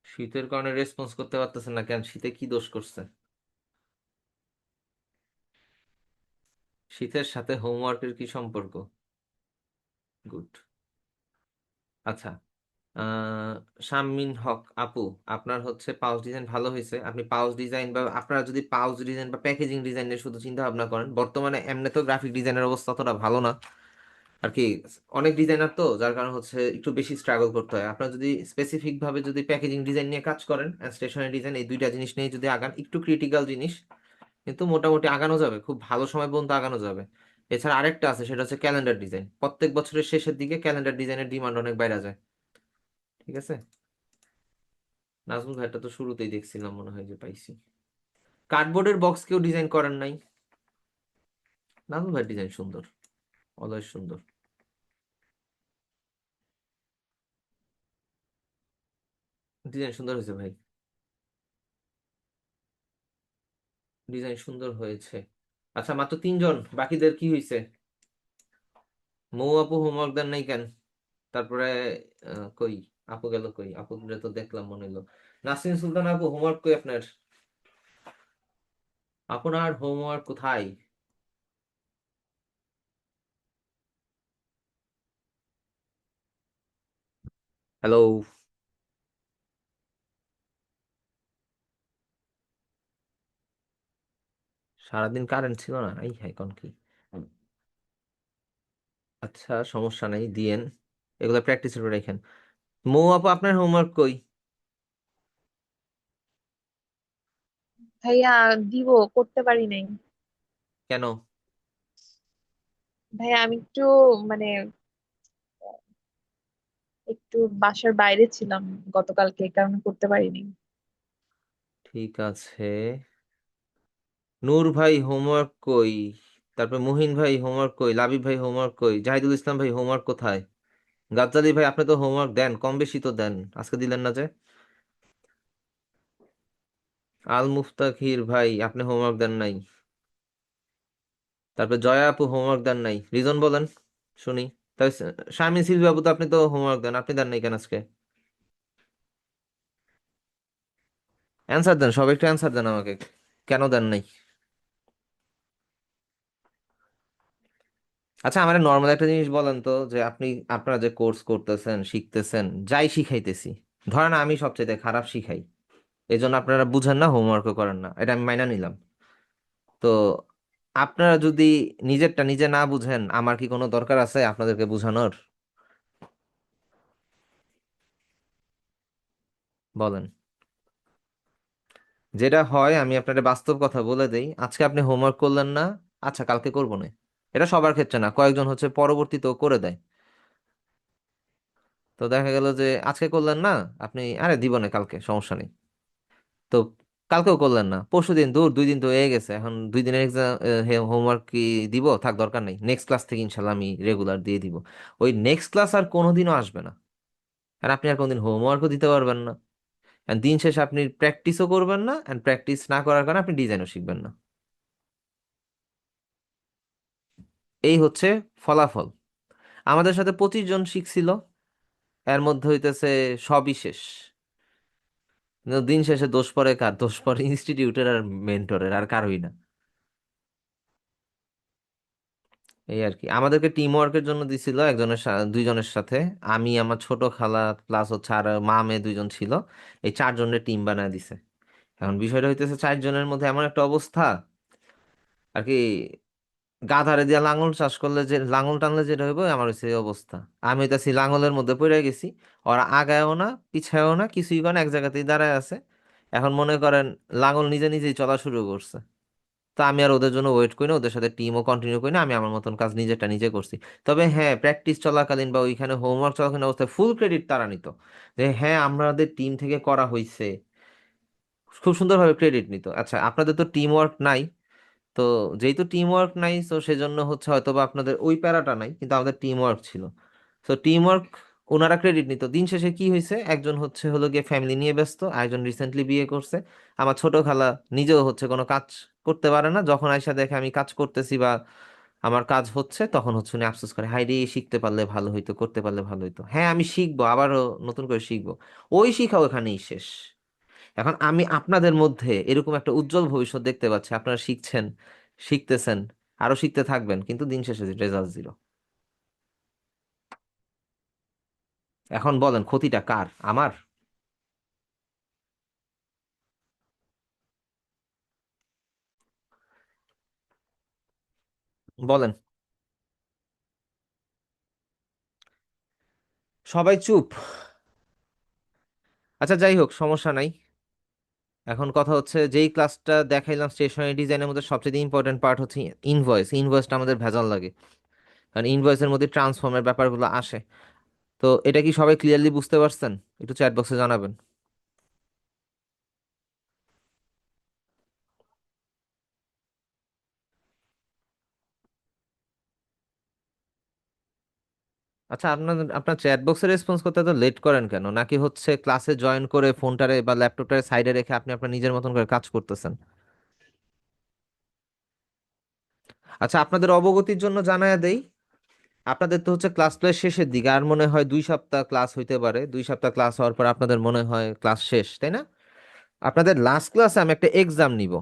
শীতের কারণে রেসপন্স করতে পারতেছেন না কেন? শীতে কি দোষ করছে? শীতের সাথে হোমওয়ার্কের কি সম্পর্ক? গুড। আচ্ছা, শাম্মিন হক আপু, আপনার হচ্ছে পাউচ ডিজাইন ভালো হয়েছে। আপনি পাউচ ডিজাইন বা আপনারা যদি পাউচ ডিজাইন বা প্যাকেজিং ডিজাইনের শুধু চিন্তা ভাবনা করেন, বর্তমানে এমনি তো গ্রাফিক ডিজাইনের অবস্থা অতটা ভালো না আর কি। অনেক ডিজাইনার তো, যার কারণে হচ্ছে একটু বেশি স্ট্রাগল করতে হয়। আপনারা যদি স্পেসিফিক ভাবে যদি প্যাকেজিং ডিজাইন নিয়ে কাজ করেন, স্টেশনারি ডিজাইন, এই দুইটা জিনিস নিয়ে যদি আগান, একটু ক্রিটিক্যাল জিনিস, কিন্তু মোটামুটি আগানো যাবে, খুব ভালো সময় পর্যন্ত আগানো যাবে। এছাড়া আরেকটা আছে, সেটা হচ্ছে ক্যালেন্ডার ডিজাইন। প্রত্যেক বছরের শেষের দিকে ক্যালেন্ডার ডিজাইনের ডিমান্ড অনেক বাইরে যায়, ঠিক আছে? নাজমুল ভাইটা তো শুরুতেই দেখছিলাম, মনে হয় যে পাইছি। কার্ডবোর্ডের বক্স কেউ ডিজাইন করেন নাই? নাজমুল ভাই ডিজাইন সুন্দর, অলওয়েজ সুন্দর। ডিজাইন সুন্দর হয়েছে ভাই। ডিজাইন সুন্দর হয়েছে। আচ্ছা, মাত্র তিনজন, বাকিদের কি হয়েছে? মৌ আপু হোমওয়ার্ক দেন নাই কেন? তারপরে কই আপু গেল কই? আপুরে তো দেখলাম মনে হলো। নাসরিন সুলতান আপু, হোমওয়ার্ক কই আপনার? আপনার হোমওয়ার্ক কোথায়? হ্যালো? সারাদিন কারেন্ট ছিল না, এই হাই কোন কি? আচ্ছা, সমস্যা নেই, দিয়েন। এগুলো প্র্যাকটিস করে রাখেন। মৌ আপু, আপনার হোমওয়ার্ক কই? ভাইয়া দিব, করতে পারি নাই। কেন? ভাইয়া আমি একটু মানে একটু বাসার বাইরে ছিলাম গতকালকে, এই কারণে করতে পারিনি। ঠিক আছে। নূর ভাই হোমওয়ার্ক কই? তারপর মুহিন ভাই হোমওয়ার্ক কই? লাবিব ভাই হোমওয়ার্ক কই? জাহিদুল ইসলাম ভাই হোমওয়ার্ক কোথায়? গাজ্জালি ভাই, আপনি তো হোমওয়ার্ক দেন, কম বেশি তো দেন, আজকে দিলেন না যে? আল মুফতাকির ভাই, আপনি হোমওয়ার্ক দেন নাই। তারপর জয়া আপু হোমওয়ার্ক দেন নাই, রিজন বলেন শুনি। তাই শারমিন সিলভি আপু, তো আপনি তো হোমওয়ার্ক দেন, আপনি দেন নাই কেন আজকে? অ্যান্সার দেন, সব একটু অ্যান্সার দেন আমাকে, কেন দেন নাই? আচ্ছা, আমার নর্মাল একটা জিনিস বলেন তো, যে আপনি, আপনারা যে কোর্স করতেছেন, শিখতেছেন, যাই শিখাইতেছি, ধরেন আমি সবচেয়ে খারাপ শিখাই, এই জন্য আপনারা বুঝেন না, হোমওয়ার্কও করেন না, এটা আমি মাইনা নিলাম। তো আপনারা যদি নিজেরটা নিজে না বুঝেন, আমার কি কোনো দরকার আছে আপনাদেরকে বুঝানোর? বলেন। যেটা হয়, আমি আপনাদের বাস্তব কথা বলে দেই, আজকে আপনি হোমওয়ার্ক করলেন না, আচ্ছা কালকে করবো না। এটা সবার ক্ষেত্রে না, কয়েকজন হচ্ছে পরবর্তীতেও করে দেয়। তো দেখা গেল যে আজকে করলেন না, আপনি আরে দিব না কালকে, সমস্যা নেই। তো কালকেও করলেন না, পরশুদিন, দূর 2 দিন তো হয়ে গেছে, এখন 2 দিনের এক্সাম, হোমওয়ার্ক কি দিব? থাক, দরকার নেই, নেক্সট ক্লাস থেকে ইনশাল্লাহ আমি রেগুলার দিয়ে দিব। ওই নেক্সট ক্লাস আর কোনোদিনও আসবে না, আর আপনি আর কোনোদিন হোমওয়ার্কও দিতে পারবেন না। আর দিন শেষে আপনি প্র্যাকটিসও করবেন না, এন্ড প্র্যাকটিস না করার কারণে আপনি ডিজাইনও শিখবেন না। এই হচ্ছে ফলাফল। আমাদের সাথে 25 জন শিখছিল, এর মধ্যে হইতেছে সবই শেষ। কিন্তু দিন শেষে দোষ পড়ে কার? দোষ পড়ে ইনস্টিটিউটের আর মেন্টরের, আর কারোই না। এই আর কি, আমাদেরকে টিম ওয়ার্কের জন্য দিছিল দুইজনের সাথে। আমি, আমার ছোট খালা, প্লাস হচ্ছে আর মা মেয়ে 2 জন ছিল, এই 4 জনের টিম বানায় দিছে। এখন বিষয়টা হইতেছে, 4 জনের মধ্যে এমন একটা অবস্থা আর কি, গাধারে দিয়া লাঙল চাষ করলে যে লাঙল টানলে যেটা হইব, আমার হচ্ছে এই অবস্থা। আমি হইতাছি লাঙলের মধ্যে পড়ে গেছি, ওরা আগায়ও না পিছায়ও না, কিছুই করে না, এক জায়গাতেই দাঁড়ায় আছে। এখন মনে করেন লাঙল নিজে নিজেই চলা শুরু করছে। তো আমি আর ওদের জন্য ওয়েট করি না, ওদের সাথে টিমও কন্টিনিউ করি না, আমি আমার মতন কাজ নিজেরটা নিজে করছি। তবে হ্যাঁ, প্র্যাকটিস চলাকালীন বা ওইখানে হোমওয়ার্ক চলাকালীন অবস্থায় ফুল ক্রেডিট তারা নিত, যে হ্যাঁ আমাদের টিম থেকে করা হয়েছে, খুব সুন্দরভাবে ক্রেডিট নিত। আচ্ছা, আপনাদের তো টিম ওয়ার্ক নাই, তো যেহেতু টিম ওয়ার্ক নাই, তো সেজন্য হচ্ছে হয়তো বা আপনাদের ওই প্যারাটা নাই, কিন্তু আমাদের টিম ওয়ার্ক ছিল। তো টিম ওয়ার্ক, ওনারা ক্রেডিট নিত। দিন শেষে কি হয়েছে, একজন হচ্ছে হলো গিয়ে ফ্যামিলি নিয়ে ব্যস্ত, আরেকজন রিসেন্টলি বিয়ে করছে। আমার ছোট খালা নিজেও হচ্ছে কোনো কাজ করতে পারে না, যখন আয়সা দেখে আমি কাজ করতেছি বা আমার কাজ হচ্ছে, তখন হচ্ছে উনি আফসোস করে, হাই রে, শিখতে পারলে ভালো হইতো, করতে পারলে ভালো হইতো। হ্যাঁ, আমি শিখবো, আবারও নতুন করে শিখবো। ওই শিখা ওখানেই শেষ। এখন আমি আপনাদের মধ্যে এরকম একটা উজ্জ্বল ভবিষ্যৎ দেখতে পাচ্ছি, আপনারা শিখছেন, শিখতেছেন, আরো শিখতে থাকবেন, কিন্তু দিন শেষে রেজাল্ট জিরো। এখন বলেন, ক্ষতিটা কার? আমার? বলেন। সবাই চুপ। আচ্ছা, যাই হোক, সমস্যা নাই। এখন কথা হচ্ছে, যেই ক্লাসটা দেখাইলাম স্টেশনারি ডিজাইনের মধ্যে সবচেয়ে ইম্পর্টেন্ট পার্ট হচ্ছে ইনভয়েসটা আমাদের ভেজাল লাগে, কারণ ইনভয়েসের মধ্যে ট্রান্সফর্মের ব্যাপারগুলো আসে। তো এটা কি সবাই ক্লিয়ারলি বুঝতে পারছেন? একটু চ্যাট বক্সে জানাবেন। আচ্ছা, আপনার চ্যাট বক্সে রেসপন্স করতে তো লেট করেন কেন? নাকি হচ্ছে ক্লাসে জয়েন করে ফোনটারে বা ল্যাপটপটারে সাইডে রেখে আপনি আপনার নিজের মতন করে কাজ করতেছেন? আচ্ছা, আপনাদের অবগতির জন্য জানায়া দেই, আপনাদের তো হচ্ছে ক্লাস প্রায় শেষের দিকে, আর মনে হয় 2 সপ্তাহ ক্লাস হইতে পারে। 2 সপ্তাহ ক্লাস হওয়ার পর আপনাদের মনে হয় ক্লাস শেষ, তাই না? আপনাদের লাস্ট ক্লাসে আমি একটা এক্সাম নিব।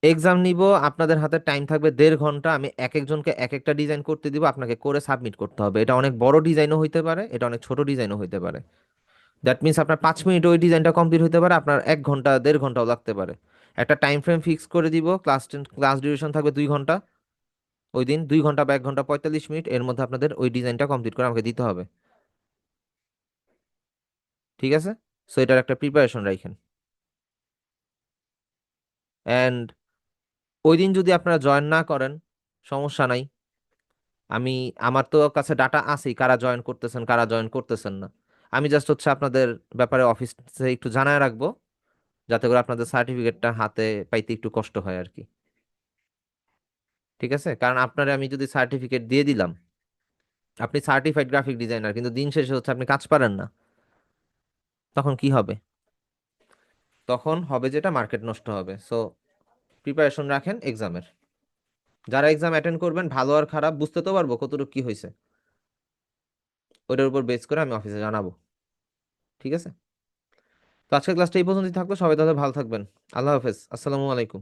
এক্সাম নিব, আপনাদের হাতে টাইম থাকবে 1.5 ঘন্টা। আমি এক একজনকে এক একটা ডিজাইন করতে দিব, আপনাকে করে সাবমিট করতে হবে। এটা অনেক বড় ডিজাইনও হইতে পারে, এটা অনেক ছোট ডিজাইনও হইতে পারে। দ্যাট মিনস আপনার 5 মিনিট ওই ডিজাইনটা কমপ্লিট হতে পারে, আপনার 1 ঘন্টা 1.5 ঘন্টাও লাগতে পারে। একটা টাইম ফ্রেম ফিক্স করে দিব। ক্লাস ডিউরেশন থাকবে 2 ঘন্টা। ওই দিন 2 ঘন্টা বা 1 ঘন্টা 45 মিনিট এর মধ্যে আপনাদের ওই ডিজাইনটা কমপ্লিট করে আমাকে দিতে হবে। ঠিক আছে? সো এটার একটা প্রিপারেশন রাখেন। অ্যান্ড ওই দিন যদি আপনারা জয়েন না করেন, সমস্যা নাই। আমি, আমার তো কাছে ডাটা আছেই কারা জয়েন করতেছেন কারা জয়েন করতেছেন না। আমি জাস্ট হচ্ছে আপনাদের ব্যাপারে অফিসে একটু জানায় রাখবো, যাতে করে আপনাদের সার্টিফিকেটটা হাতে পাইতে একটু কষ্ট হয় আর কি। ঠিক আছে? কারণ আপনারে আমি যদি সার্টিফিকেট দিয়ে দিলাম, আপনি সার্টিফাইড গ্রাফিক ডিজাইনার, কিন্তু দিন শেষে হচ্ছে আপনি কাজ পারেন না, তখন কি হবে? তখন হবে যেটা, মার্কেট নষ্ট হবে। সো প্রিপারেশন রাখেন এক্সামের। যারা এক্সাম অ্যাটেন্ড করবেন, ভালো আর খারাপ বুঝতে তো পারবো কতটুকু কি হয়েছে, ওইটার উপর বেস করে আমি অফিসে জানাবো। ঠিক আছে? তো আজকের ক্লাসটা এই পর্যন্তই থাকলো। সবাই তাহলে ভালো থাকবেন। আল্লাহ হাফেজ, আসসালামু আলাইকুম।